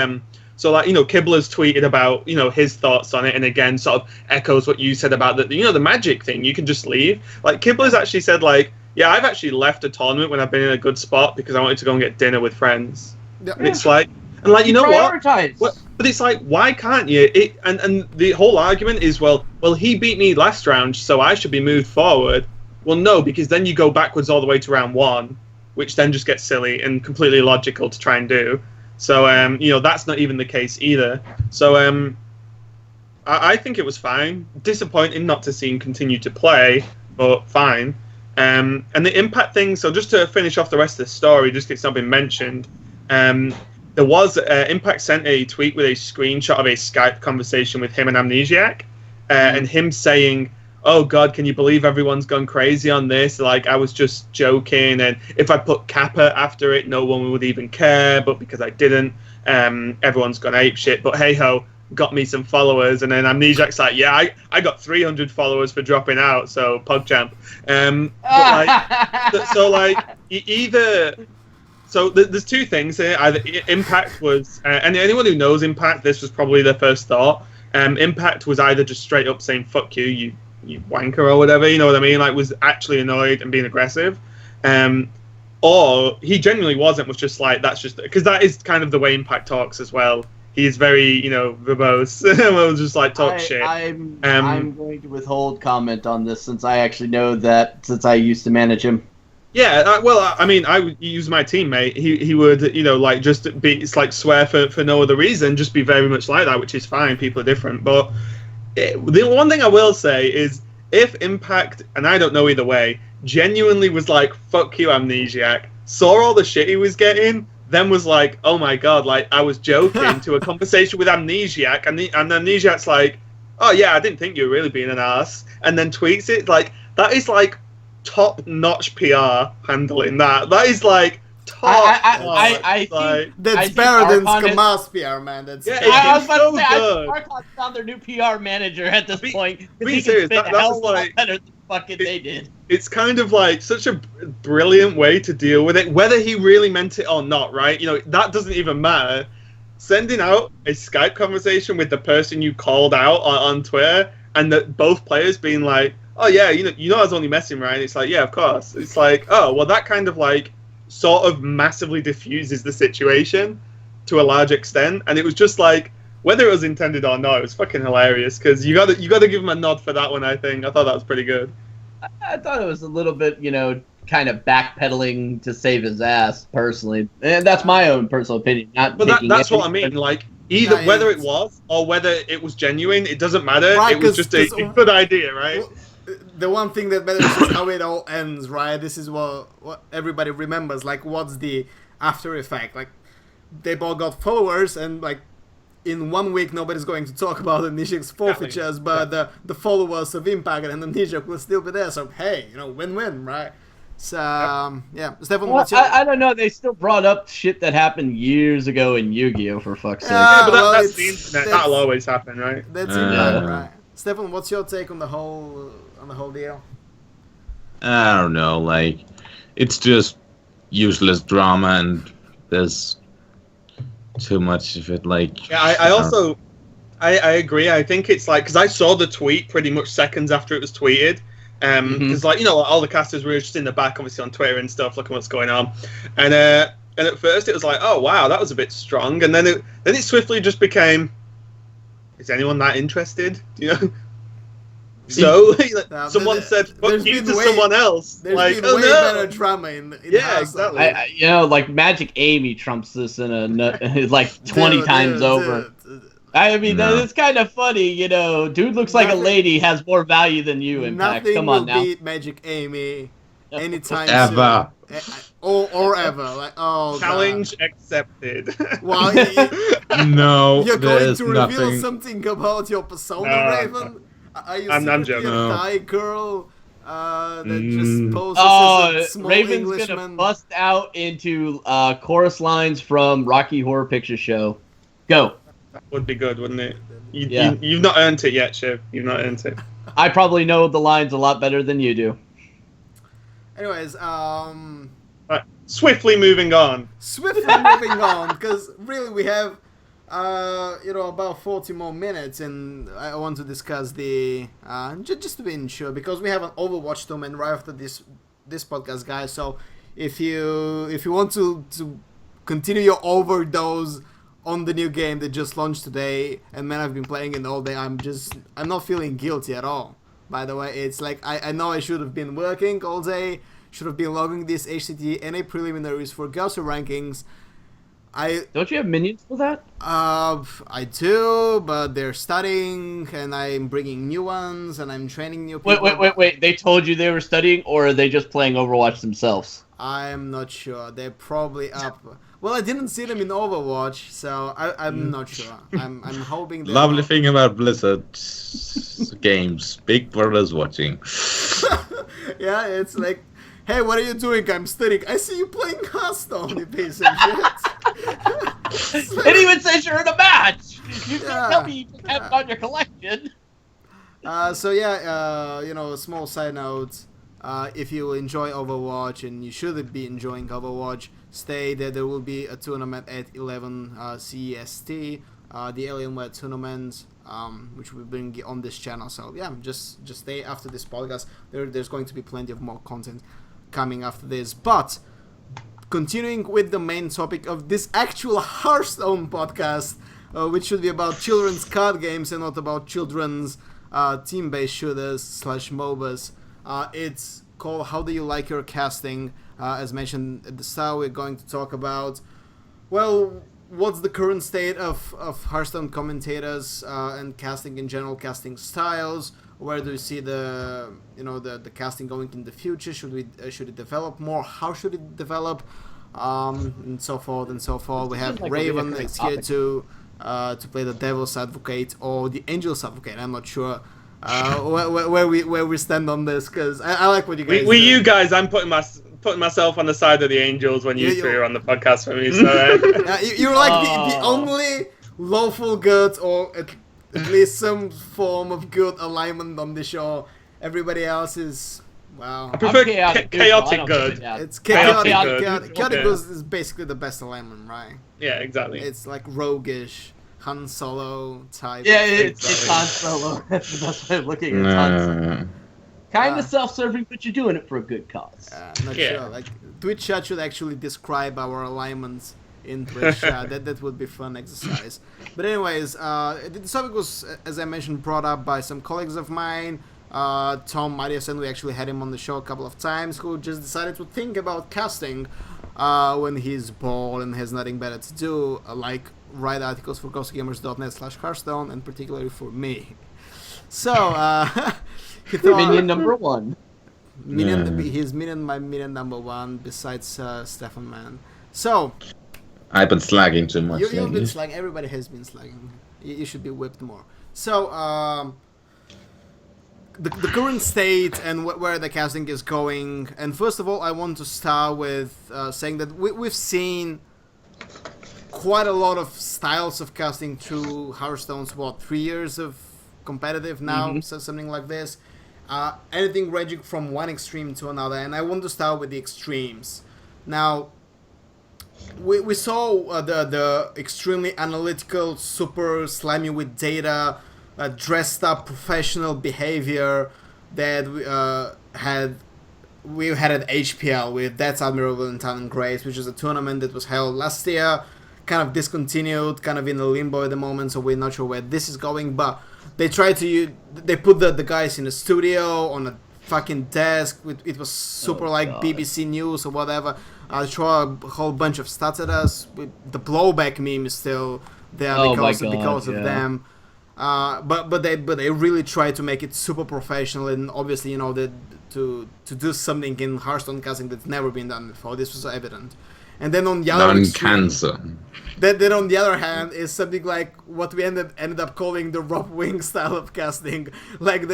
so, like, you know, Kibler's tweeted about, you know, his thoughts on it, and again, sort of echoes what you said about the, you know, the Magic thing. You can just leave. Like, Kibler's actually said, like, yeah, I've actually left a tournament when I've been in a good spot because I wanted to go and get dinner with friends. Yeah. And it's like, and like, you know what? But it's like, why can't you? And the whole argument is, well, he beat me last round, so I should be moved forward. Well, no, because then you go backwards all the way to round 1, which then just gets silly and completely illogical to try and do. So, you know, that's not even the case either. So, I think it was fine. Disappointing not to see him continue to play, but fine. And the Impact thing, so just to finish off the rest of the story, just it's not been mentioned, there was Impact sent a tweet with a screenshot of a Skype conversation with him and Amnesiac, and him saying, oh God, can you believe everyone's gone crazy on this? Like, I was just joking, and if I put Kappa after it, no one would even care, but because I didn't, everyone's gone apeshit, but hey-ho, got me some followers. And then Amnesiac's like, yeah, I got 300 followers for dropping out, so PogChamp. So there's two things here. Either Impact was, and anyone who knows Impact, this was probably their first thought. Impact was either just straight up saying, fuck you wanker or whatever, you know what I mean? Like, was actually annoyed and being aggressive. Or he genuinely wasn't, was just like, that's just, because that is kind of the way Impact talks as well. He's very, you know, verbose. We'll just like talk shit. I'm going to withhold comment on this since I actually know that since I used to manage him. Yeah, well, I mean, I would use my teammate. He would, you know, like just be, it's like swear for no other reason, just be very much like that, which is fine. People are different. But the one thing I will say is if Impact, and I don't know either way, genuinely was like, fuck you, Amnesiac, saw all the shit he was getting, then was like, oh my God, like I was joking to a conversation with Amnesiac, and Amnesiac's like, oh yeah, I didn't think you were really being an ass, and then tweets it, like, that is like top-notch PR handling that. That is like top. I think that's better than Skamas PR, man. That's I was about to say, I think Archon found their new PR manager at this point. Be serious, that was like better than fucking they did. It's kind of like such a brilliant way to deal with it, whether he really meant it or not, right? You know, that doesn't even matter. Sending out a Skype conversation with the person you called out on Twitter, and that both players being like, oh yeah, you know I was only messing, right? It's like, yeah, of course. It's like, oh, well, that kind of like sort of massively diffuses the situation to a large extent, and it was just like, whether it was intended or not, it was fucking hilarious, because you got to give him a nod for that one. I thought that was pretty good. I thought it was a little bit, you know, kind of backpedaling to save his ass, personally, and that's my own personal opinion. But that's what I mean. Like, either whether it was or whether it was genuine, it doesn't matter. Right, it was just a good idea, right? Well, the one thing that matters is how it all ends, right? This is what everybody remembers. Like, what's the after effect? Like, they both got followers, and like in 1 week nobody's going to talk about Amnesiac's forfeitures, but the followers of Impact and Amnesiac will still be there. So hey, you know, win-win, right? So yeah, Stefan, well, I don't know. They still brought up shit that happened years ago in Yu-Gi-Oh! For fuck's sake. Yeah, but that's the internet. That'll always happen, right? That's Impact, right? Stefan, what's your take on the whole deal? I don't know. Like, it's just useless drama, and there's too much of it. Like, yeah, I agree. I think it's like, because I saw the tweet pretty much seconds after it was tweeted. Because like, you know, all the casters were just in the back, obviously on Twitter and stuff, looking what's going on, and at first it was like, oh wow, that was a bit strong, and then it swiftly just became, is anyone that interested? You know. So someone said fuck you to someone else. There's like, been way better drama in yeah, exactly. You know, like Magic Amy trumps this in a like 20 times over. I mean, No. that's kind of funny, you know. Dude looks like a Nothing- lady has more value than you, Impact. Nothing Come will on now. beat Magic Amy anytime Ever. soon. Or ever. Like, oh, Challenge accepted. Wow, No, you're going there's to reveal nothing. something about your persona, No, Raven? Are you I'm secretly joking. a No. Thai girl that just Mm. poses Oh, as a small Raven's Englishman? gonna bust out into chorus lines from Rocky Horror Picture Show. Go. Would be good, wouldn't it? Yeah. You've not earned it yet, Shiv. You've not earned it. I probably know the lines a lot better than you do. Anyways, Right, swiftly moving on. swiftly moving on, because really we have, about 40 more minutes, and I want to discuss the, just to be sure, because we have an Overwatch tournament right after this podcast, guys. So if you want to continue your overdose on the new game that just launched today, and man, I've been playing it all day, I'm not feeling guilty at all. By the way, it's like I know I should have been working all day, should have been logging these HCT NA preliminaries for Gaussa rankings. Don't you have minions for that? I do, but they're studying, and I'm bringing new ones, and I'm training new people. Wait. They told you they were studying, or are they just playing Overwatch themselves? I'm not sure. They're probably up. Well, I didn't see them in Overwatch, so I'm not sure. I'm hoping. Lovely thing about Blizzard games, Big Brother's watching. Yeah, it's like, hey, what are you doing? I'm studying. I see you playing Hearthstone, you piece of shit. It even says you're in a match. You Yeah. can't tell me you have it on your collection. A small side note. If you enjoy Overwatch, and you should be enjoying Overwatch, stay there. There will be a tournament at 11 CEST, the Alienware tournament, which we bring on this channel. So yeah, just stay after this podcast. There's going to be plenty of more content coming after this. But continuing with the main topic of this actual Hearthstone podcast, which should be about children's card games and not about children's team-based shooters / MOBAs. It's called How Do You Like Your Casting? As mentioned at the start, we're going to talk about, well, what's the current state of Hearthstone commentators and casting in general, casting styles. Where do you see the casting going in the future? Should it develop more? How should it develop? And so forth and so forth. We have Raven is here to play the Devil's Advocate or the Angel's Advocate. I'm not sure where we stand on this, because I like what you guys. You guys, I'm putting myself on the side of the Angels when you three are on the podcast for me. So you're like the only lawful good, or at least some form of good alignment on the show. Everybody else is, well, I prefer chaotic good. it's chaotic. Chaotic Chaotic good. is basically the best alignment, right? Yeah, exactly. It's like roguish, Han Solo type. Yeah, it's Han Solo. That's the best way of looking at it. Han Solo. Kind of self-serving, but you're doing it for a good cause. Not sure. Like, Twitch chat should actually describe our alignments in Twitch chat. That would be fun exercise. But anyways, the topic was, as I mentioned, brought up by some colleagues of mine. Tom Mariusen, we actually had him on the show a couple of times, who just decided to think about casting when he's bored and has nothing better to do, like write articles for ghostgamers.net/Hearthstone, and particularly for me. So, he thought, Minion number one. he's my minion number one, besides Stefan Man. So, I've been slagging too much. you've been lately. slagging. Everybody has been slagging. You should be whipped more. So, the current state and where the casting is going. And first of all, I want to start with saying that we've seen quite a lot of styles of casting through Hearthstone's 3 years of competitive now, so something like this. Anything ranging from one extreme to another, and I want to start with the extremes. Now, we saw the extremely analytical, super slimy with data, dressed up professional behavior that we had at HPL with That's Admirable and Talent Grace, which is a tournament that was held last year, kind of discontinued, kind of in a limbo at the moment, so we're not sure where this is going, but they put the guys in a studio on a fucking desk. It was super BBC News or whatever. Throw a whole bunch of stats at us. The blowback meme is still there Oh my because God, of yeah. them. But they really try to make it super professional, and obviously to do something in Hearthstone casting that's never been done before. This was evident. And then on the other extreme, Non-cancer. then on the other hand is something like what we ended up calling the Rob Wing style of casting, like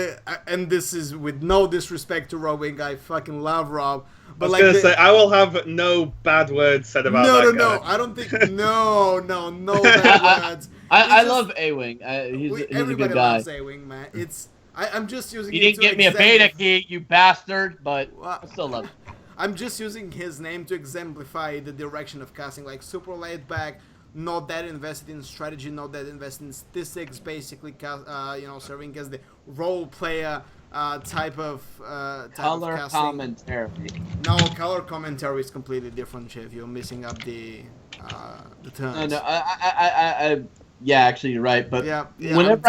and this is with no disrespect to Rob Wing, I fucking love Rob, but I was like gonna say I will have no bad words said about that guy. no, I don't think no bad words. I It's love A-Wing. He's a everybody good guy. loves A-Wing, man. I'm just using You it didn't to get me a beta key, you bastard, but I still love it. I'm just using his name to exemplify the direction of casting, like super laid back, not that invested in strategy, not that invested in statistics, basically, serving as the role player type of Color casting. commentary. No, color commentary is completely different, Chef. You're missing up the terms. No, I yeah, actually, you're right. But Yeah, whenever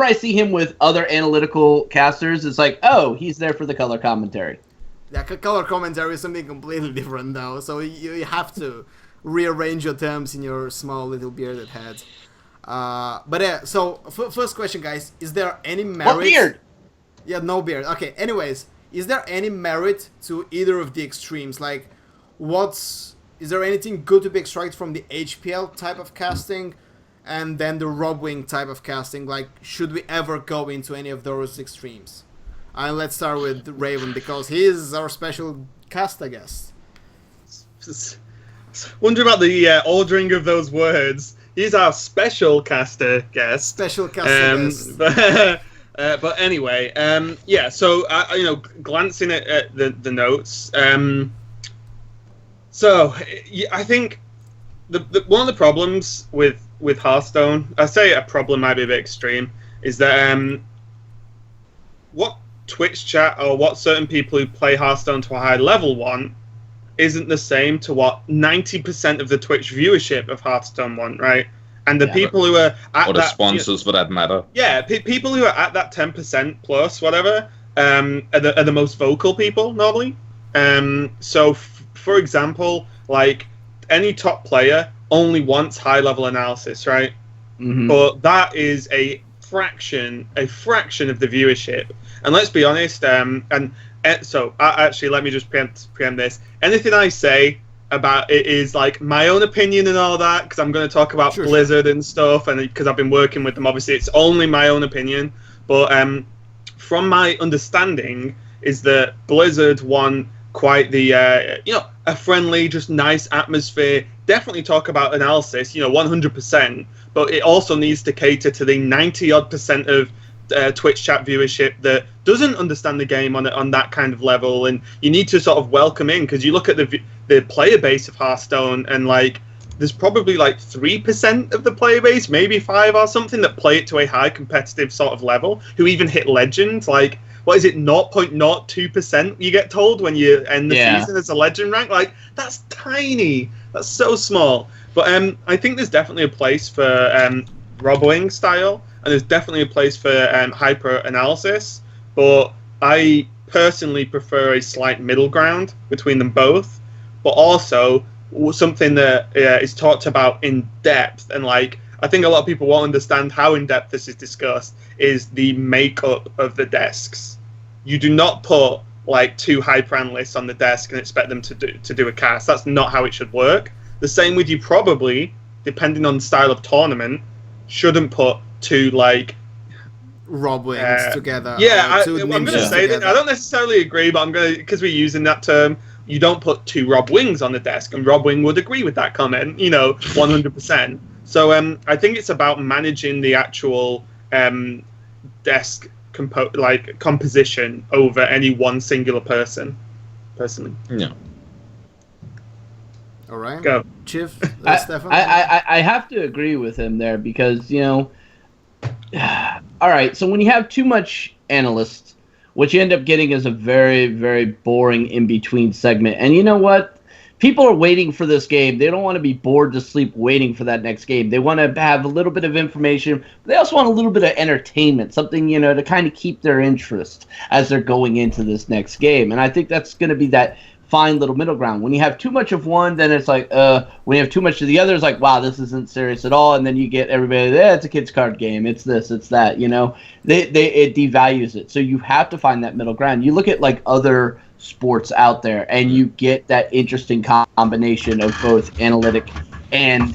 I see him with other analytical casters, it's like, oh, he's there for the color commentary. Yeah, color commentary is something completely different, though. So you have to rearrange your terms in your small little bearded head. But yeah, so first question, guys: is there any merit? What beard? Yeah, no beard. Okay. Anyways, is there any merit to either of the extremes? Like, is there anything good to be extracted from the HPL type of casting, and then the Rob Wing type of casting? Like, should we ever go into any of those extremes? Let's start with Raven, because he is our special cast, I guess. Wonder about the ordering of those words. He's our special caster guest. Special caster guest. But anyway, yeah. So glancing at the notes. So I think one of the problems with Hearthstone, I say a problem might be a bit extreme, is that what Twitch chat or what certain people who play Hearthstone to a high level want isn't the same to what 90% of the Twitch viewership of Hearthstone want, right? And the people who are at or the sponsors, for that matter. Yeah, people who are at that 10% plus, whatever, are the most vocal people normally. So, for example, like any top player only wants high level analysis, right? Mm-hmm. But that is a fraction of the viewership. And let's be honest, so actually, let me just preempt this. Anything I say about it is like my own opinion and all that, because I'm going to talk about Blizzard and stuff, and because I've been working with them, obviously it's only my own opinion. But from my understanding, is that Blizzard want quite the a friendly, just nice atmosphere. Definitely talk about analysis, 100%. But it also needs to cater to the 90-odd% of Twitch chat viewership that doesn't understand the game on that kind of level, and you need to sort of welcome in, because you look at the player base of Hearthstone, and like there's probably like 3% of the player base, maybe 5 or something, that play it to a high competitive sort of level, who even hit legend. Like, what is it, 0.02% you get told when you end the season as a legend rank? Like, that's tiny. That's so small. But I think there's definitely a place for Rob Wing style, and there's definitely a place for hyper analysis. But I personally prefer a slight middle ground between them both. But also something that is talked about in depth, and like I think a lot of people won't understand how in depth this is discussed, is the makeup of the desks. You do not put like 2 hyper analysts on the desk and expect them to do a cast. That's not how it should work. The same with you probably, depending on the style of tournament, shouldn't put 2 like Rob Wings together. Yeah, I'm going to say that I don't necessarily agree, but I'm going to, because we're using that term. You don't put 2 Rob Wings on the desk, and Rob Wing would agree with that comment, 100%. So I think it's about managing the actual desk composition over any one singular person, personally. Yeah. All right. Go. Chief, Stefan? I have to agree with him there, because, all right, so when you have too much analysts, what you end up getting is a very, very boring in-between segment. And you know what? People are waiting for this game. They don't want to be bored to sleep waiting for that next game. They want to have a little bit of information, but they also want a little bit of entertainment, something, to kind of keep their interest as they're going into this next game. And I think that's going to be that fine little middle ground. When you have too much of one, then it's like, when you have too much of the other, it's like, wow, this isn't serious at all. And then you get everybody, it's a kid's card game. It's this, it's that, you know. It devalues it. So you have to find that middle ground. You look at like other sports out there, and you get that interesting combination of both analytic and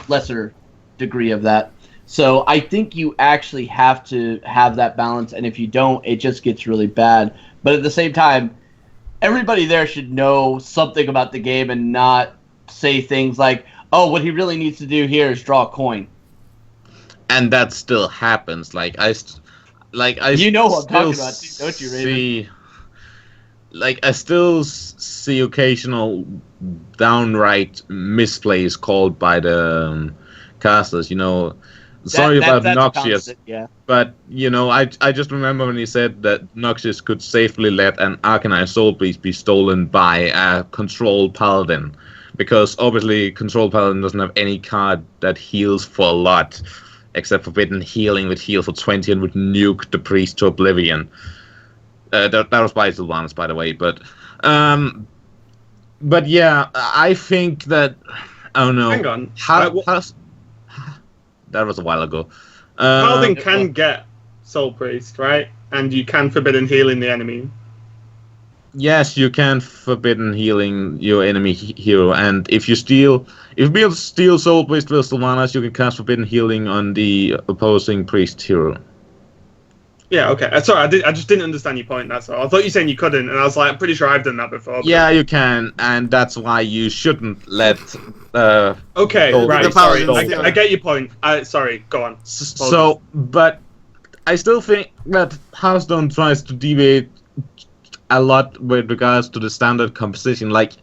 lesser degree of that. So I think you actually have to have that balance, and if you don't, it just gets really bad. But at the same time, everybody there should know something about the game and not say things like, oh, what he really needs to do here is draw a coin. And that still happens. You know what I'm talking about, too, don't you, Raven? I still see occasional downright misplays called by the casters, you know. Sorry about Noxious, yeah. But, you know, I just remember when he said that Noxious could safely let an Arcanine Soul Beast be stolen by a Control Paladin. Because, obviously, Control Paladin doesn't have any card that heals for a lot, except Forbidden Healing, which heals for 20 and would nuke the Priest to Oblivion. That was by Sylvanas, by the way, but yeah, I think that, I don't know. Hang on. That was a while ago. Paladin can get Soul Priest, right? And you can Forbidden Healing the enemy. Yes, you can Forbidden Healing your enemy hero, and if you be able to steal Soul Priest with Sylvanas, you can cast Forbidden Healing on the opposing Priest hero. Yeah, okay. Sorry, I just didn't understand your point, that's all. I thought you were saying you couldn't, and I was like, I'm pretty sure I've done that before. But... Yeah, you can, and that's why you shouldn't let... okay, right, sorry. I get your point. Sorry, go on. So, but I still think that Hearthstone tries to deviate a lot with regards to the standard composition. Like,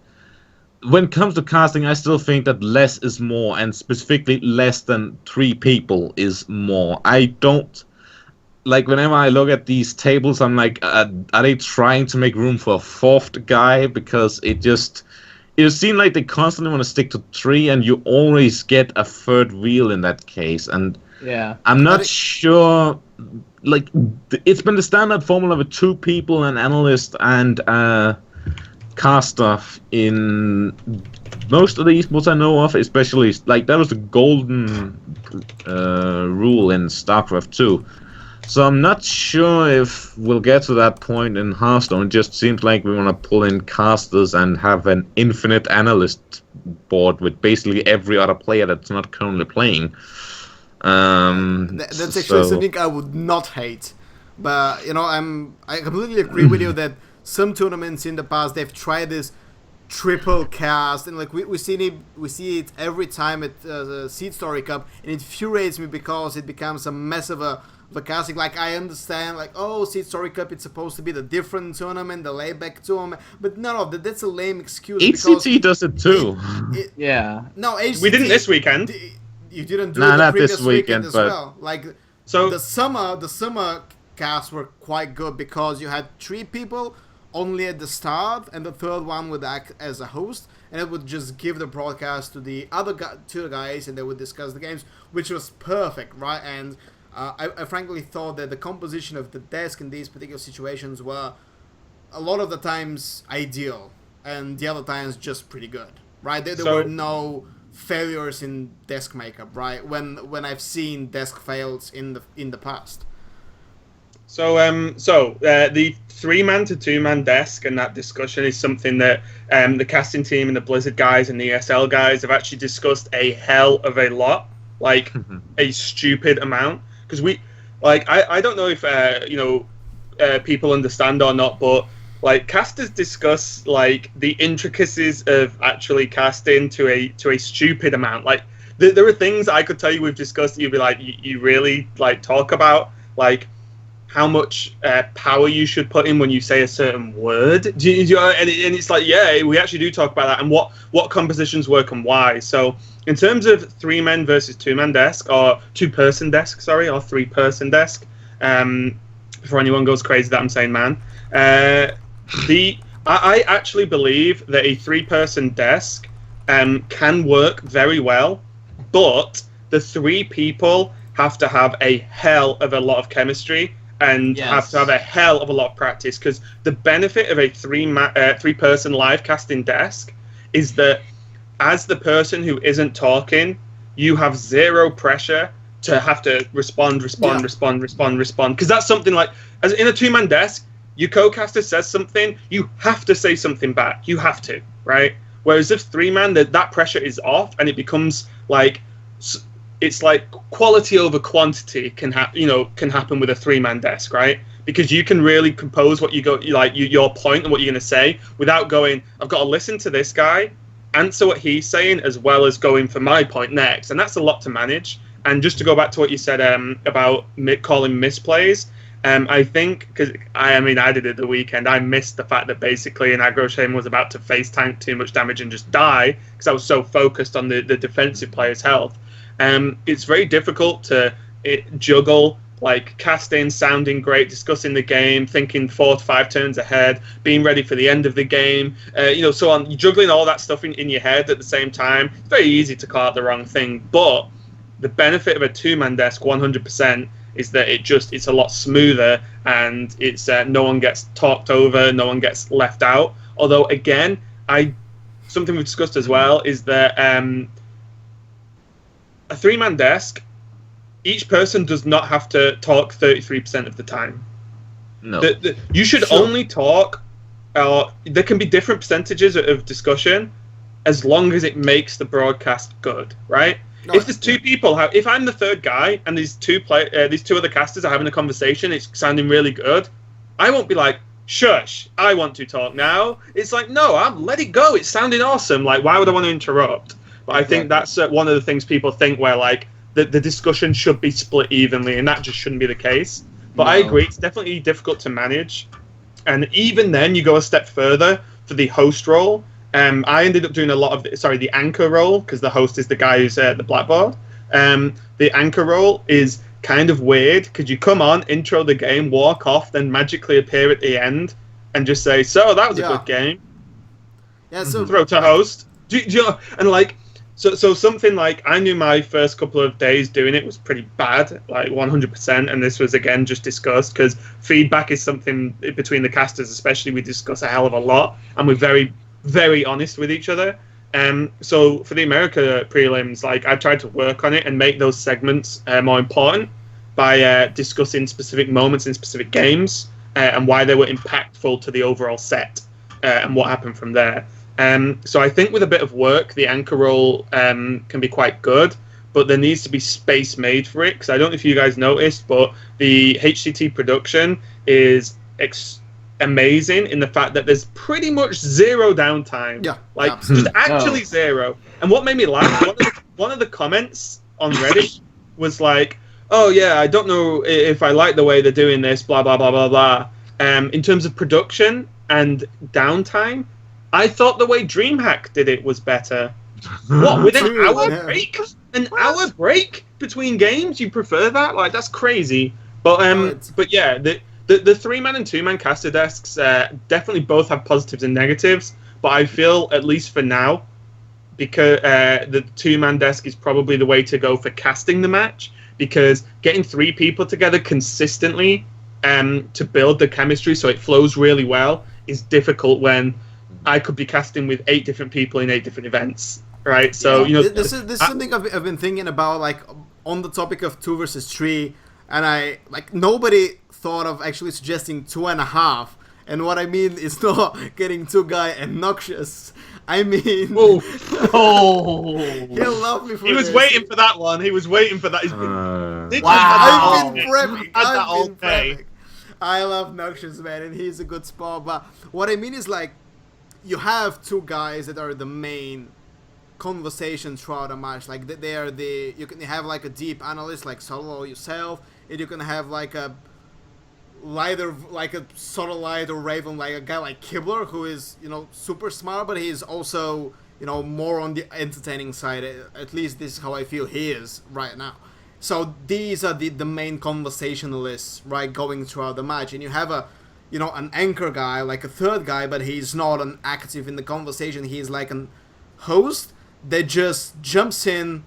when it comes to casting, I still think that less is more, and specifically less than 3 people is more. I don't... Like, whenever I look at these tables, I'm like, are they trying to make room for a 4th guy? Because it seems like they constantly want to stick to 3, and you always get a 3rd wheel in that case. And yeah, I'm not sure. Like, it's been the standard formula with 2 people, an analyst and caster in most of the esports I know of, especially, like, that was the golden rule in StarCraft 2. So I'm not sure if we'll get to that point in Hearthstone. It just seems like we want to pull in casters and have an infinite analyst board with basically every other player that's not currently playing. That's actually something I would not hate. But, you know, I completely agree with you that some tournaments in the past, they've tried this triple cast, and like we see it every time at the Seed Story Cup, and it infuriates me because it becomes a mess of a casting. Like, I understand, like, oh, Seed Story Cup, it's supposed to be the different tournament, the layback tournament, but no, that's a lame excuse. HCT does it too. Yeah. No, HCT, we didn't this weekend. You didn't do it the previous this weekend as but... well. Like, so the summer casts were quite good because you had 3 people only at the start, and the 3rd one would act as a host, and it would just give the broadcast to the other 2 guys, and they would discuss the games, which was perfect, right? And I frankly thought that the composition of the desk in these particular situations were a lot of the times ideal, and the other times just pretty good, right? There were no failures in desk makeup, right? When I've seen desk fails in the past. So the 3-man to 2-man desk and that discussion is something that the casting team and the Blizzard guys and the ESL guys have actually discussed a hell of a lot, like a stupid amount. Because I don't know if people understand or not, but like casters discuss like the intricacies of actually casting to a stupid amount. Like there are things I could tell you we've discussed that you'd be like, you really like talk about, like how much power you should put in when you say a certain word. And it's like, yeah, we actually do talk about that, and what compositions work and why. So in terms of 3-man versus 2-man desk, or 2-person desk, sorry, or 3-person desk, before anyone goes crazy that I'm saying man, I actually believe that a 3-person desk can work very well, but the 3 people have to have a hell of a lot of chemistry, and have to have a hell of a lot of practice, because the benefit of a three-person live casting desk is that as the person who isn't talking, you have zero pressure to have to respond, because that's something like, as in a two-man desk, your co-caster says something, you have to say something back. You have to, right? Whereas if three-man, that pressure is off, and it becomes like, it's like quality over quantity can happen with a three-man desk, right? Because you can really compose what your point and what you're going to say without going, I've got to listen to this guy, answer what he's saying, as well as going for my point next. And that's a lot to manage. And just to go back to what you said about calling misplays, I think, because I did it the weekend, I missed the fact that basically an aggro chain was about to face tank too much damage and just die, because I was so focused on the defensive player's health. It's very difficult to juggle, like, casting, sounding great, discussing the game, thinking 4 to 5 turns ahead, being ready for the end of the game, so on. You're juggling all that stuff in your head at the same time. It's very easy to call out the wrong thing, but the benefit of a two-man desk, 100%, is that it's a lot smoother, and it's no one gets talked over, no one gets left out. Although, again, something we've discussed as well is that a three-man desk, each person does not have to talk 33% of the time. No. You should only talk, there can be different percentages of discussion as long as it makes the broadcast good, right? No, if there's two people, if I'm the third guy and these two other casters are having a conversation, it's sounding really good, I won't be like, shush, I want to talk now. It's like, no, let it go. It's sounding awesome. Like, why would I want to interrupt? But I think that's one of the things people think, where like the discussion should be split evenly, and that just shouldn't be the case. But I agree, it's definitely difficult to manage. And even then, you go a step further for the host role. I ended up doing a lot of the anchor role, because the host is the guy who's at the blackboard. The anchor role is kind of weird, because you come on, intro the game, walk off, then magically appear at the end and just say, so that was a good game. Yeah, so throw to host. And like, so something like, I knew my first couple of days doing it was pretty bad, like 100%, and this was again just discussed, because feedback is something between the casters especially we discuss a hell of a lot, and we're very, very honest with each other. So for the America prelims, like, I tried to work on it and make those segments more important by discussing specific moments in specific games and why they were impactful to the overall set and what happened from there. So I think with a bit of work, the anchor role can be quite good, but there needs to be space made for it, because I don't know if you guys noticed, but the HCT production is amazing in the fact that there's pretty much zero downtime. Yeah, like absolutely. just actually zero. And what made me laugh, one of the comments on Reddit was like, oh yeah, I don't know if I like the way they're doing this, blah blah blah blah blah. In terms of production and downtime, I thought the way DreamHack did it was better. What, with an hour break? An hour break between games? You prefer that? Like, that's crazy. But yeah, the three-man and two-man caster desks definitely both have positives and negatives, but I feel, at least for now, because the two-man desk is probably the way to go for casting the match, because getting 3 people together consistently to build the chemistry so it flows really well is difficult when I could be casting with 8 different people in 8 different events, right? So, this is something I've been thinking about, like, on the topic of 2 versus 3, and nobody thought of actually suggesting 2.5. And what I mean is not getting 2 guy and Noxious. I mean, he'll love me for He was this. waiting for that one. He was waiting for that. I've been prepping. I've been prepping. I love Noxious, man, and he's a good spot. But what I mean is, like, you have 2 guys that are the main conversation throughout a match. Like, they are you can have like a deep analyst like Solo yourself, and you can have like a lighter, like a subtle light or Raven, like a guy like Kibler, who is, super smart, but he's also, more on the entertaining side. At least this is how I feel he is right now. So these are the main conversationalists, right, going throughout the match. And you have an anchor guy, like a third guy, but he's not an active in the conversation. He's like an host that just jumps in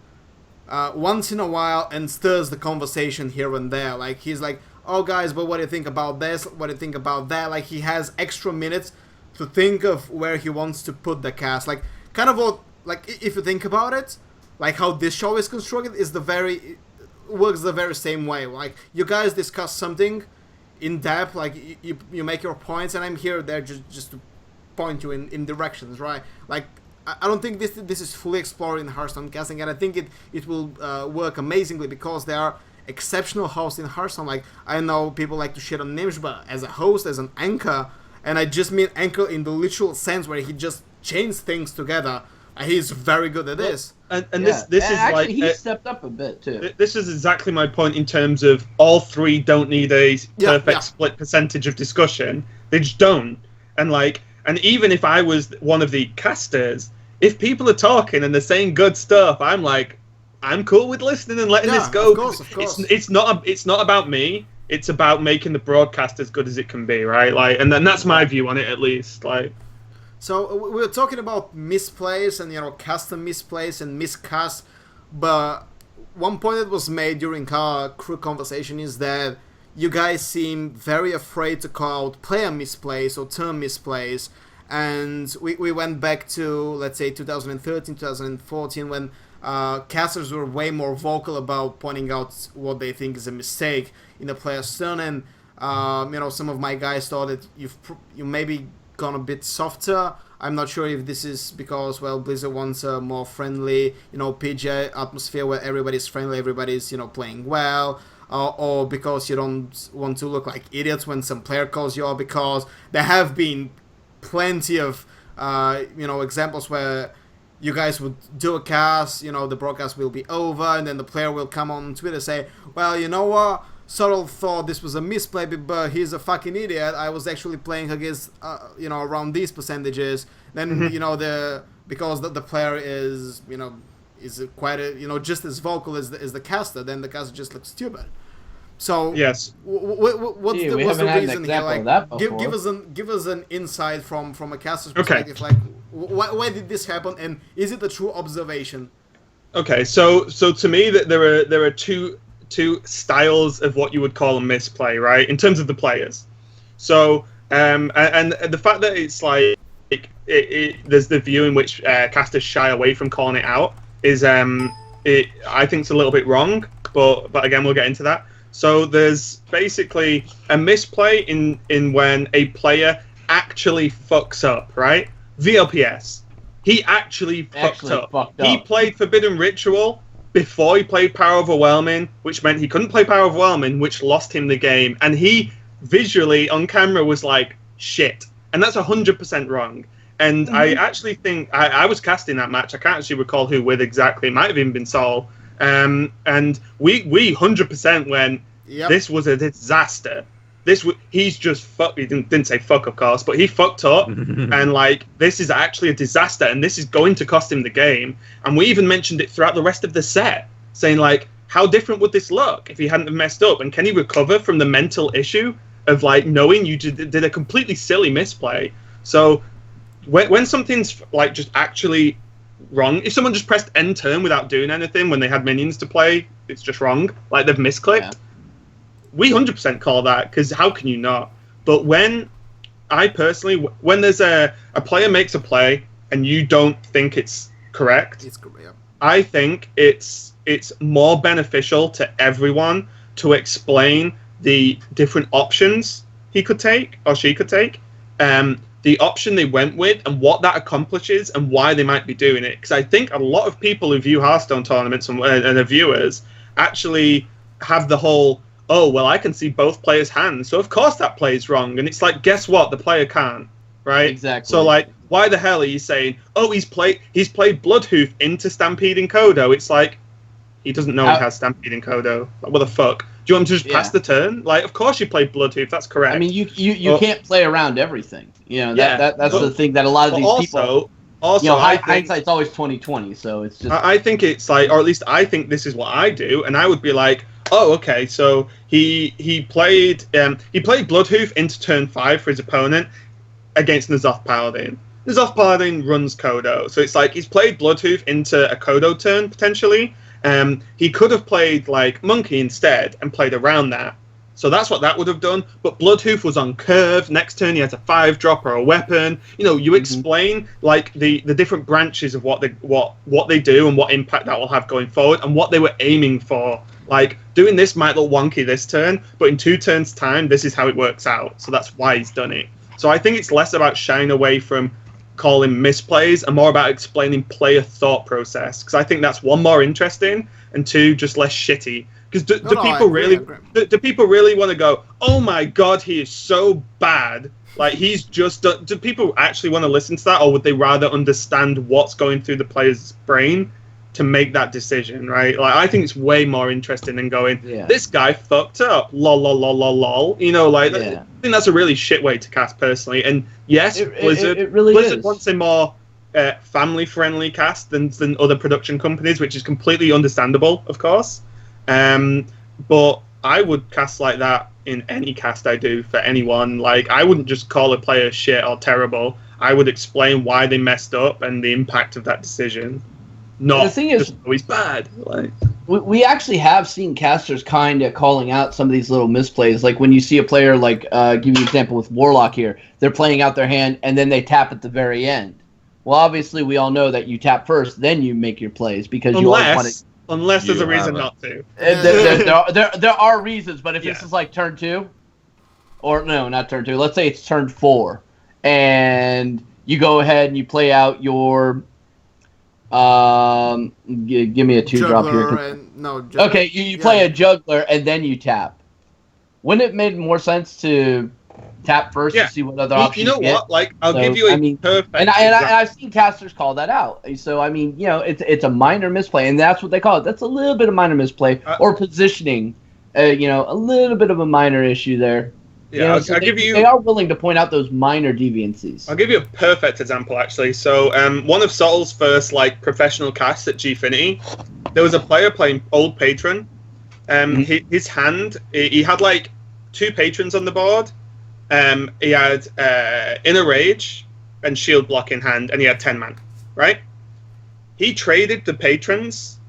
once in a while and stirs the conversation here and there. Like, he's like, oh guys, but what do you think about this? What do you think about that? Like, he has extra minutes to think of where he wants to put the cast. Like, kind of what, like, if you think about it, like how this show is constructed is works the very same way. Like, you guys discuss something in depth, like you make your points, and I'm here there just to point you in directions, right? Like, I don't think this is fully explored in Hearthstone casting, and I think it will work amazingly because there are exceptional hosts in Hearthstone. Like, I know people like to shit on Nimsh, but as a host, as an anchor, and I just mean anchor in the literal sense where he just chains things together. He's very good at this. And this is actually, like he stepped up a bit too. This is exactly my point in terms of all three don't need a perfect split percentage of discussion. They just don't. And even if I was one of the casters, if people are talking and they're saying good stuff, I'm like, I'm cool with listening and letting this go. Of course. It's not about me. It's about making the broadcast as good as it can be, right? Like, and then that's my view on it, at least. Like, so we were talking about misplays and custom misplays and miscasts, but one point that was made during our crew conversation is that you guys seem very afraid to call out player misplays or turn misplays, and we went back to, let's say, 2013, 2014 when casters were way more vocal about pointing out what they think is a mistake in a player's turn, and some of my guys thought that you maybe gone a bit softer. I'm not sure if this is because, well, Blizzard wants a more friendly, PG atmosphere where everybody's friendly, everybody's, playing well, or because you don't want to look like idiots when some player calls you out, because there have been plenty of, examples where you guys would do a cast, the broadcast will be over, and then the player will come on Twitter say, well, you know what? Sorrel thought this was a misplay, but he's a fucking idiot. I was actually playing against, around these percentages. Then, because the player is, is quite just as vocal as the caster, then the caster just looks stupid. So yes, what's the reason here? Like, give us an insight from a caster's perspective. Okay. Like, why did this happen, and is it a true observation? Okay, so to me that there are two styles of what you would call a misplay, right? In terms of the players. So and the fact that it's like there's the view in which casters shy away from calling it out is I think it's a little bit wrong, but again we'll get into that. So there's basically a misplay in when a player actually fucks up, right? VLPS. He actually fucked up. He played Forbidden Ritual before he played Power Overwhelming, which meant he couldn't play Power Overwhelming, which lost him the game. And he visually on camera was like, shit. And that's 100% wrong. And I actually think I was casting that match. I can't actually recall who with exactly. It might have even been Saul. And we 100% went, this was a disaster. He's just fucked. He didn't say fuck, of course, but he fucked up. And this is actually a disaster, and this is going to cost him the game. And we even mentioned it throughout the rest of the set, saying how different would this look if he hadn't messed up? And can he recover from the mental issue of knowing you did a completely silly misplay? So when something's just actually wrong, if someone just pressed end turn without doing anything when they had minions to play, it's just wrong. They've misclicked. Yeah. We 100% call that, because how can you not? But when there's a player makes a play and you don't think it's correct, I think it's more beneficial to everyone to explain the different options he could take or she could take, the option they went with and what that accomplishes and why they might be doing it. Because I think a lot of people who view Hearthstone tournaments and the viewers actually have the whole, oh, well, I can see both players' hands, so of course that play is wrong. And it's like, guess what? The player can't, right? Exactly. So, why the hell are you saying, oh, he's played Bloodhoof into Stampede and Kodo? It's like, he doesn't know he has Stampede and Kodo. What the fuck? Do you want him to just pass the turn? Of course you played Bloodhoof, that's correct. I mean, you can't play around everything. That's the thing that a lot of these people... Also, hindsight's always 20/20, so it's just... I think it's or at least I think this is what I do, and I would be like, oh, okay, so he played Bloodhoof into turn 5 for his opponent against N'Zoth Paladin. N'Zoth Paladin runs Kodo, so it's he's played Bloodhoof into a Kodo turn, potentially, He could have played like Monkey instead and played around that. So that's what that would have done. But Bloodhoof was on curve. Next turn he has a 5-drop or a weapon. You explain like the different branches of what they do and what impact that will have going forward and what they were aiming for. Like doing this might look wonky this turn, but in 2 turns' time, this is how it works out. So that's why he's done it. So I think it's less about shying away from calling misplays and more about explaining player thought process. Because I think that's 1, more interesting, and 2, just less shitty. Because do people really want to go, oh my god, he is so bad? Like he's just. Do people actually want to listen to that, or would they rather understand what's going through the player's brain to make that decision? Right? Like I think it's way more interesting than going, this guy fucked up, lol lol lol lol lol. I think that's a really shit way to cast personally. And yes, Blizzard wants a more family-friendly cast than other production companies, which is completely understandable, of course. But I would cast like that in any cast I do for anyone. Like I wouldn't just call a player shit or terrible. I would explain why they messed up and the impact of that decision. Not the thing is, he's bad. Like we actually have seen casters kind of calling out some of these little misplays. Like when you see a player, like give you an example with Warlock here, they're playing out their hand and then they tap at the very end. Well, obviously we all know that you tap first, then you make your plays because you always want to. Unless there's a reason not to. There are reasons, but if this is like turn 2, or no, not turn 2. Let's say it's turn 4, and you go ahead and you play out your. Give me a 2-drop here. Okay, you play a juggler and then you tap. Wouldn't it make more sense to tap first to see what other options you know get? What? Like, I'll give you a perfect and I've seen casters call that out. So, I mean, it's a minor misplay, and that's what they call it. That's a little bit of minor misplay, or positioning, a little bit of a minor issue there. Yeah, I'll give you... They are willing to point out those minor deviancies. I'll give you a perfect example, actually. So, one of Sottle's first, professional casts at Gfinity, there was a player playing Old Patron. His hand, he had, 2 patrons on the board. He had Inner Rage and Shield Block in hand, and he had 10 man, right? He traded the patrons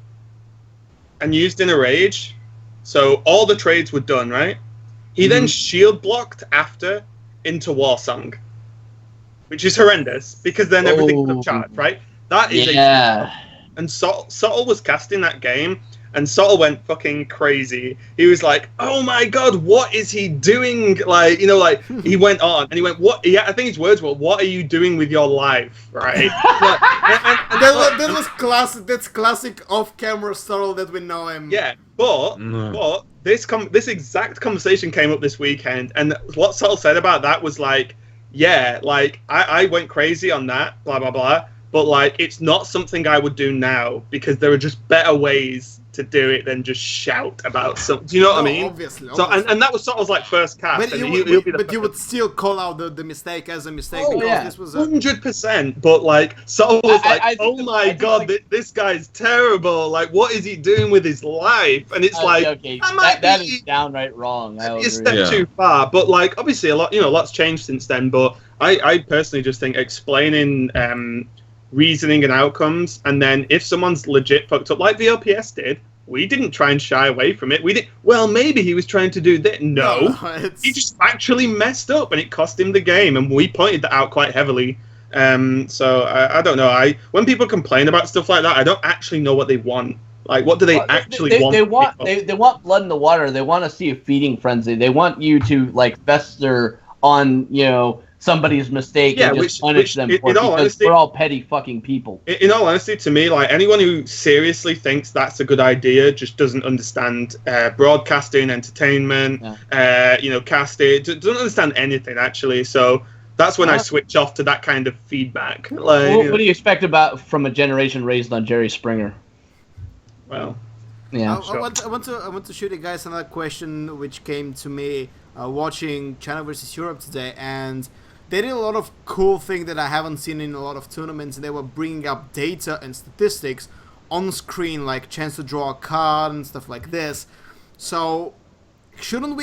and used Inner Rage, so all the trades were done, right? He then Shield Blocked after into Warsong, which is horrendous, because then everything would have charged, right? That is and Sottle was casting that game, and Sottle went fucking crazy. He was like, "Oh my god, what is he doing?" He went on and he went, "What?" I think his words were, "What are you doing with your life?" Right? that was classic. That's classic off-camera Sottle that we know him. Yeah, but this exact conversation came up this weekend, and what Sottle said about that was I went crazy on that, blah blah blah. But it's not something I would do now, because there are just better ways to do it than just shout about something. Do you know what I mean? Obviously. So and that was sort of first cast. But, you would still call out the mistake as a mistake, because this was 100%. But Sottle was "Oh my god, this guy's terrible. What is he doing with his life?" And it's that is downright wrong. It's a step too far. But obviously lots changed since then. But I personally just think explaining reasoning and outcomes, and then if someone's legit fucked up like the LPS did, we didn't try and shy away from it. We did. Well, maybe he was trying to do that. No, he just actually messed up, and it cost him the game, and we pointed that out quite heavily. So I don't know. When people complain about stuff like that, I don't actually know what they want. What do they actually want? They want blood in the water. They want to see a feeding frenzy. They want you to fester on somebody's mistake and just punish them for it, because we're all petty fucking people. In all honesty, to me, anyone who seriously thinks that's a good idea just doesn't understand broadcasting, entertainment, casting, doesn't understand anything, actually. So that's when I switch off to that kind of feedback. What do you expect from a generation raised on Jerry Springer? Well, yeah. I want to shoot you guys another question which came to me watching China versus Europe today, and they did a lot of cool things that I haven't seen in a lot of tournaments. They were bringing up data and statistics on screen, like chance to draw a card and stuff like this. So shouldn't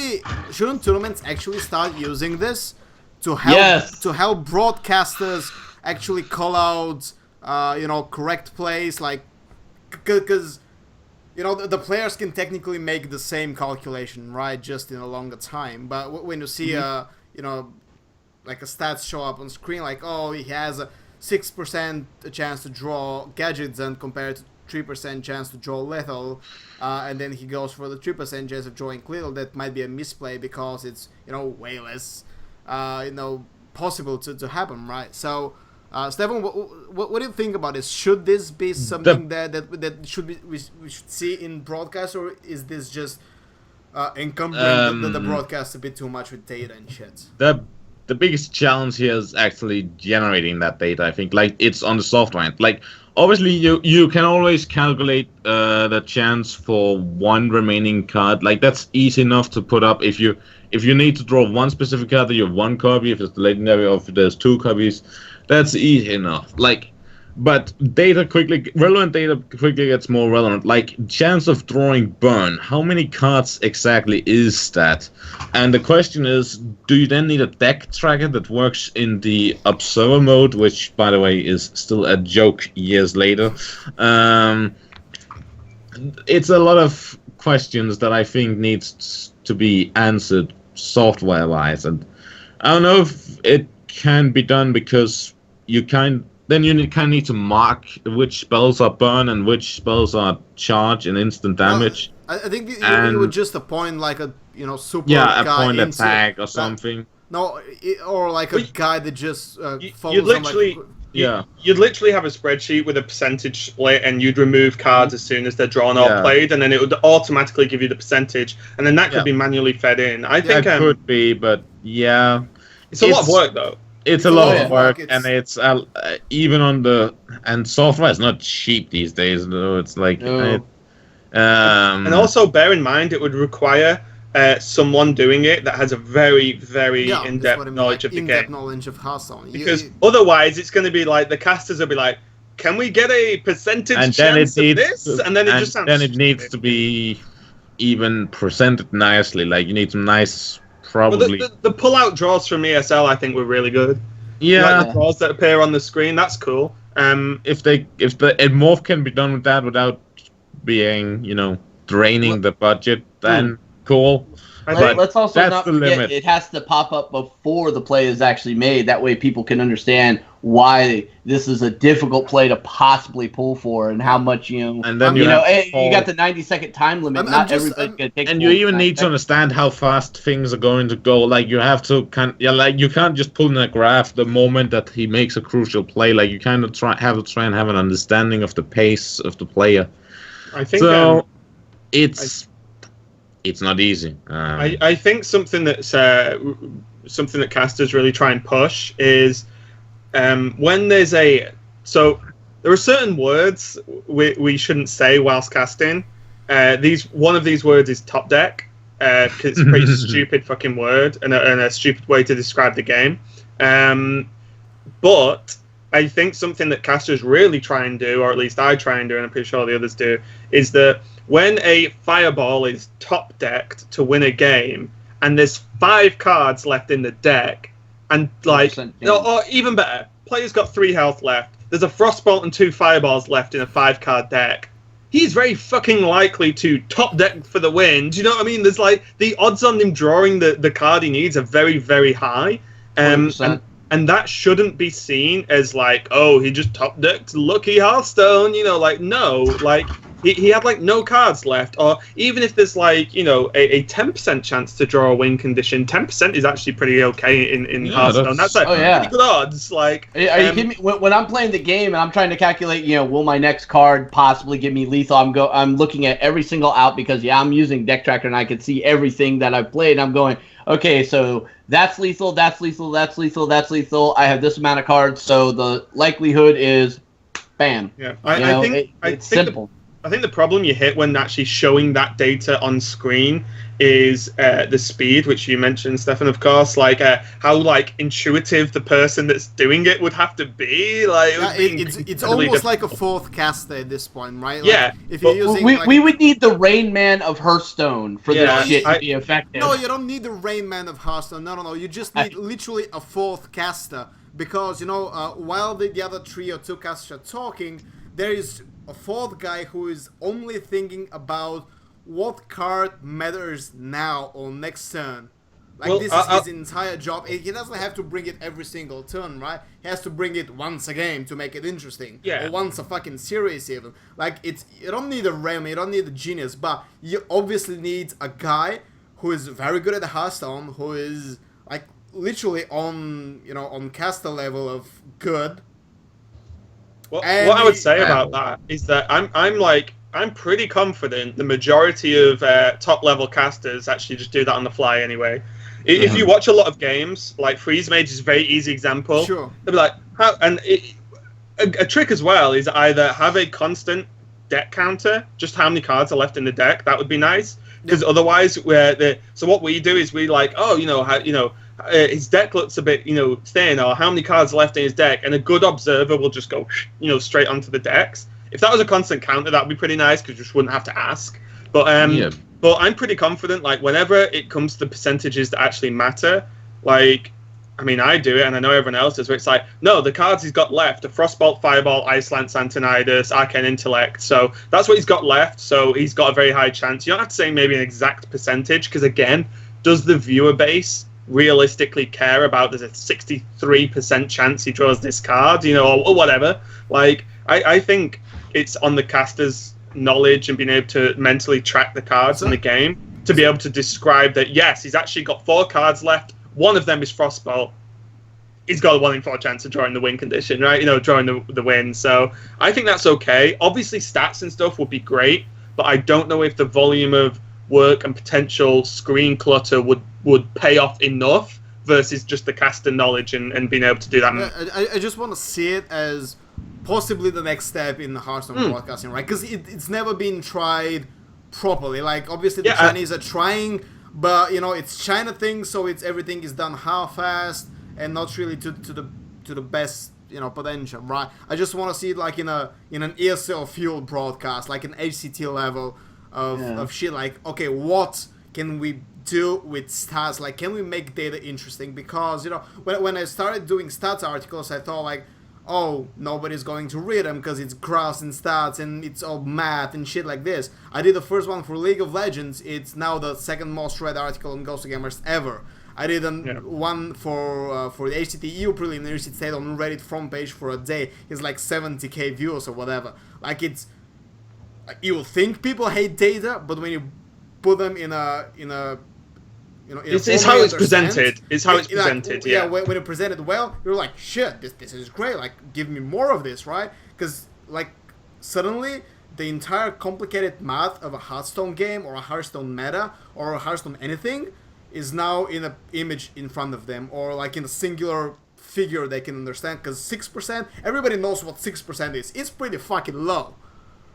tournaments actually start using this to help broadcasters actually call out correct plays, because the players can technically make the same calculation, right? Just in a longer time. But when you see like a stats show up on screen, like, oh, he has a 6% chance to draw gadgets and compared to 3% chance to draw lethal, and then he goes for the 3% chance of drawing lethal, that might be a misplay because it's way less possible to happen, right? So Stefan, what do you think about this? Should this be something that should be we should see in broadcast, or is this just encumbering the broadcast a bit too much with data and shit? The biggest challenge here is actually generating that data. I think, like, it's on the software end. Like, obviously you can always calculate the chance for one remaining card. Like, that's easy enough to put up. If you need to draw one specific card, you have one copy. If it's legendary, or if there's two copies, that's easy enough. Like, but relevant data quickly gets more relevant. Like, chance of drawing burn. How many cards exactly is that? And the question is, do you then need a deck tracker that works in the observer mode, which, by the way, is still a joke years later? It's a lot of questions that I think needs to be answered software-wise, and I don't know if it can be done, because you need to mark which spells are burn and which spells are charge and instant damage. I think you would just appoint like a super guy appoint a tag or something. No, or like a guy that just follows. You'd literally have a spreadsheet with a percentage split, and you'd remove cards as soon as they're drawn or played, and then it would automatically give you the percentage, and then that could be manually fed in. I think it could be, but it's a lot of work though. It's a lot of work, and it's even on and software is not cheap these days. Though it's like, and also bear in mind it would require someone doing it that has a very, very in-depth knowledge of the game. In-depth knowledge of Hearthstone. Because otherwise, it's going to be like the casters will be like, "Can we get a percentage chance of this?" And then it just sounds. Then it needs to be even presented nicely. Like, you need some nice. Probably. Well, the pull-out draws from ESL, I think, were really good. Yeah, like the draws that appear on the screen, that's cool. If the morph can be done with that without being, draining the budget, then cool. Let's also not forget it has to pop up before the play is actually made. That way, people can understand why this is a difficult play to possibly pull for, and how much And then you got the 90-second time limit. Not everybody's gonna take. And you even need to understand how fast things are going to go. Like, you have to you can't just pull in a graph the moment that he makes a crucial play. Like, you kind of have to try and have an understanding of the pace of the player. I think so. It's not easy. I think something that casters really try and push is when there's there are certain words we shouldn't say whilst casting. One of these words is top deck, because it's a pretty stupid fucking word and a stupid way to describe the game. But I think something that casters really try and do, or at least I try and do, and I'm pretty sure the others do, is that when a fireball is top decked to win a game, and there's 5 cards left in the deck, and or even better, player's got 3 health left, there's a frostbolt and 2 fireballs left in a 5-card deck, he's very fucking likely to top deck for the win. Do you know what I mean? There's the odds on him drawing the card he needs are very, very high. And that shouldn't be seen as he just top decked lucky Hearthstone, no, he had no cards left, or even if there's a 10% chance to draw a win condition, 10% is actually pretty okay in Hearthstone. That's pretty good odds. Are you kidding me? When I'm playing the game and I'm trying to calculate, will my next card possibly give me lethal? I'm looking at every single out, because I'm using Deck Tracker and I can see everything that I've played. And I'm going, okay, so that's lethal, that's lethal, that's lethal, that's lethal. I have this amount of cards, so the likelihood is, bam. Yeah, I think it's simple. I think the problem you hit when actually showing that data on screen is the speed, which you mentioned, Stefan, of course. How intuitive the person that's doing it would have to be. It's almost like a 4th caster at this point, right? If you're using, we would need the Rain Man of Hearthstone for this shit to be effective. No, you don't need the Rain Man of Hearthstone. No. You just need literally a 4th caster, because while the other 3 or 2 casters are talking, there is a fourth guy who is only thinking about what card matters now or next turn. Like, Well, this is his entire job. He doesn't have to bring it every single turn, right? He has to bring it once a game to make it interesting. Yeah. Or once a fucking series even. Like, you don't need a Rem, you don't need a genius, but you obviously need a guy who is very good at the Hearthstone, who is, like, literally on, on caster level of good. What I would say about that is that I'm pretty confident the majority of top level casters actually just do that on the fly anyway. If you watch a lot of games, like Freeze Mage is a very easy example. Sure. They'll be like, a trick as well is either have a constant deck counter, just how many cards are left in the deck. That would be nice, because otherwise, so what we do is we like, his deck looks a bit, thin, or how many cards are left in his deck, and a good observer will just go, straight onto the decks. If that was a constant counter, that would be pretty nice, because you just wouldn't have to ask. But but I'm pretty confident, like, whenever it comes to the percentages that actually matter, like, I mean, I do it, and I know everyone else does, where it's like, no, the cards he's got left are Frostbolt, Fireball, Ice Lance, Antonidas, Arcane Intellect, so that's what he's got left, so he's got a very high chance. You don't have to say maybe an exact percentage, because, again, does the viewer base realistically care about there's a 63% chance he draws this card, or whatever? Like, I think it's on the caster's knowledge and being able to mentally track the cards in the game to be able to describe that, yes, he's actually got 4 cards left, one of them is Frostbolt, he's got a 1 in 4 chance of drawing the win condition, right? Drawing the win. So I think that's okay. Obviously stats and stuff would be great, but I don't know if the volume of work and potential screen clutter would pay off enough versus just the caster knowledge and being able to do that. I just want to see it as possibly the next step in the Hearthstone broadcasting, right? Because it's never been tried properly. Like, obviously the Chinese are trying, but it's China thing, so everything is done half-assed and not really to the best potential, right? I just want to see it like in an ESL fueled broadcast, like an HCT level of shit. Like, okay, what can we do with stats? Like, can we make data interesting? Because when I started doing stats articles, I thought like, oh, nobody's going to read them because it's graphs and stats and it's all math and shit like this. I did the first one for League of Legends. It's now the second most read article on Ghost of Gamers ever. I did one for the HCT EU preliminaries. It stayed on Reddit front page for a day. It's like 70k views or whatever. Like, it's, you will think people hate data, but when you put them in a it's how it's presented. It's how it's presented. When you present it well, you're like, shit, this is great. Like, give me more of this, right? Because like suddenly the entire complicated math of a Hearthstone game or a Hearthstone meta or a Hearthstone anything is now in an image in front of them, or like in a singular figure they can understand. Because 6%, everybody knows what 6% is. It's pretty fucking low,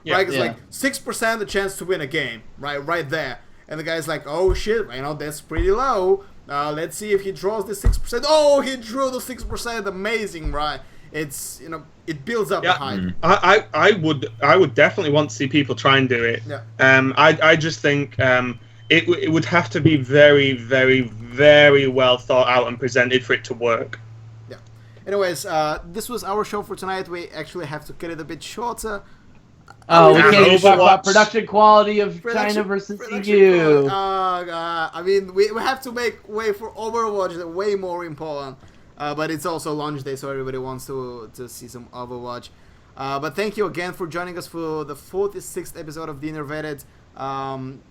right? It's like 6% the chance to win a game, right there. And the guy's like, oh shit, that's pretty low. Let's see if he draws the 6%. Oh, he drew the 6%. Amazing, right? It's, it builds up the hype. I would definitely want to see people try and do it. Yeah. I just think it would have to be very, very, very well thought out and presented for it to work. Yeah. Anyways, this was our show for tonight. We actually have to cut it a bit shorter. Oh, we can't even talk about production quality of China versus EU. I mean, we have to make way for Overwatch, way more important. But it's also launch day, so everybody wants to see some Overwatch. But thank you again for joining us for the 46th episode of the Innervated.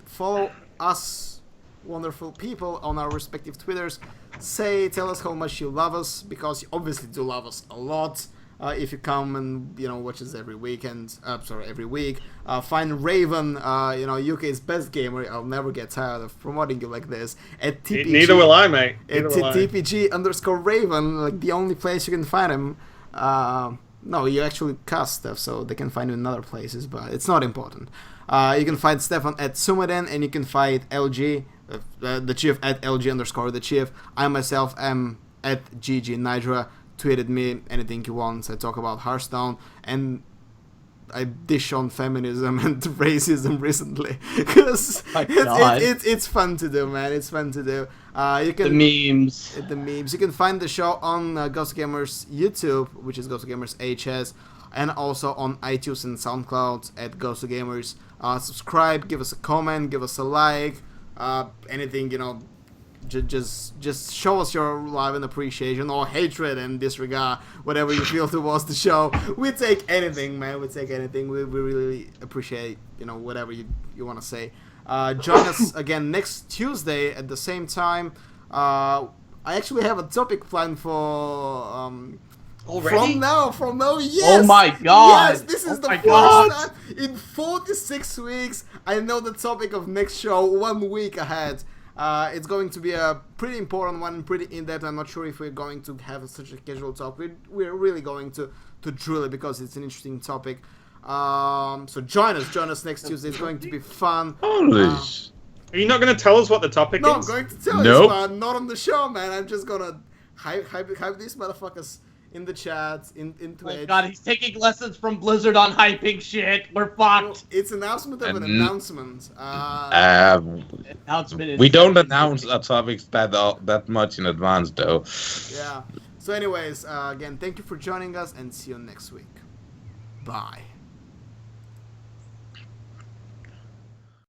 Follow us, wonderful people, on our respective Twitters. Tell us how much you love us, because you obviously do love us a lot. If you come and watch us every week. Find Raven, UK's best gamer. I'll never get tired of promoting you like this. At TPG, neither will I, mate. TPG_Raven, like the only place you can find him. No, you actually cast stuff, so they can find you in other places, but it's not important. You can find Stefan at Sumaden, and you can find LG, the Chief, at LG_the Chief. I myself am at GG Nidra. Tweeted me anything you want. I talk about Hearthstone, and I dish on feminism and racism recently because it's fun to do, man. It's fun to do. You can the memes. You can find the show on Ghost Gamers YouTube, which is Ghost Gamers HS. and also on iTunes and SoundCloud at Ghost of Gamers. Subscribe, give us a comment, give us a like, anything, just show us your love and appreciation or hatred and disregard, whatever you feel towards the show. We take anything, man. We take anything. We really appreciate, whatever you want to say. Join us again next Tuesday at the same time. I actually have a topic planned for already. From now, yes. Oh my god! Yes, this is the first god. time in 46 weeks. I know the topic of next show 1 week ahead. It's going to be a pretty important one, pretty in-depth. I'm not sure if we're going to have such a casual talk. We're really going to drill it because it's an interesting topic. So join us next Tuesday. It's going to be fun. Holy Are you not going to tell us what the topic No, I'm is? going to tell Nope. you, but not on the show, man. I'm just gonna hype these motherfuckers in the chat, in Twitch. Oh god, he's taking lessons from Blizzard on hyping shit. We're fucked. It's announcement of an And- announcement. Announcement is- we don't announce our topics that much in advance, though. Yeah. So anyways, again, thank you for joining us and see you next week. Bye.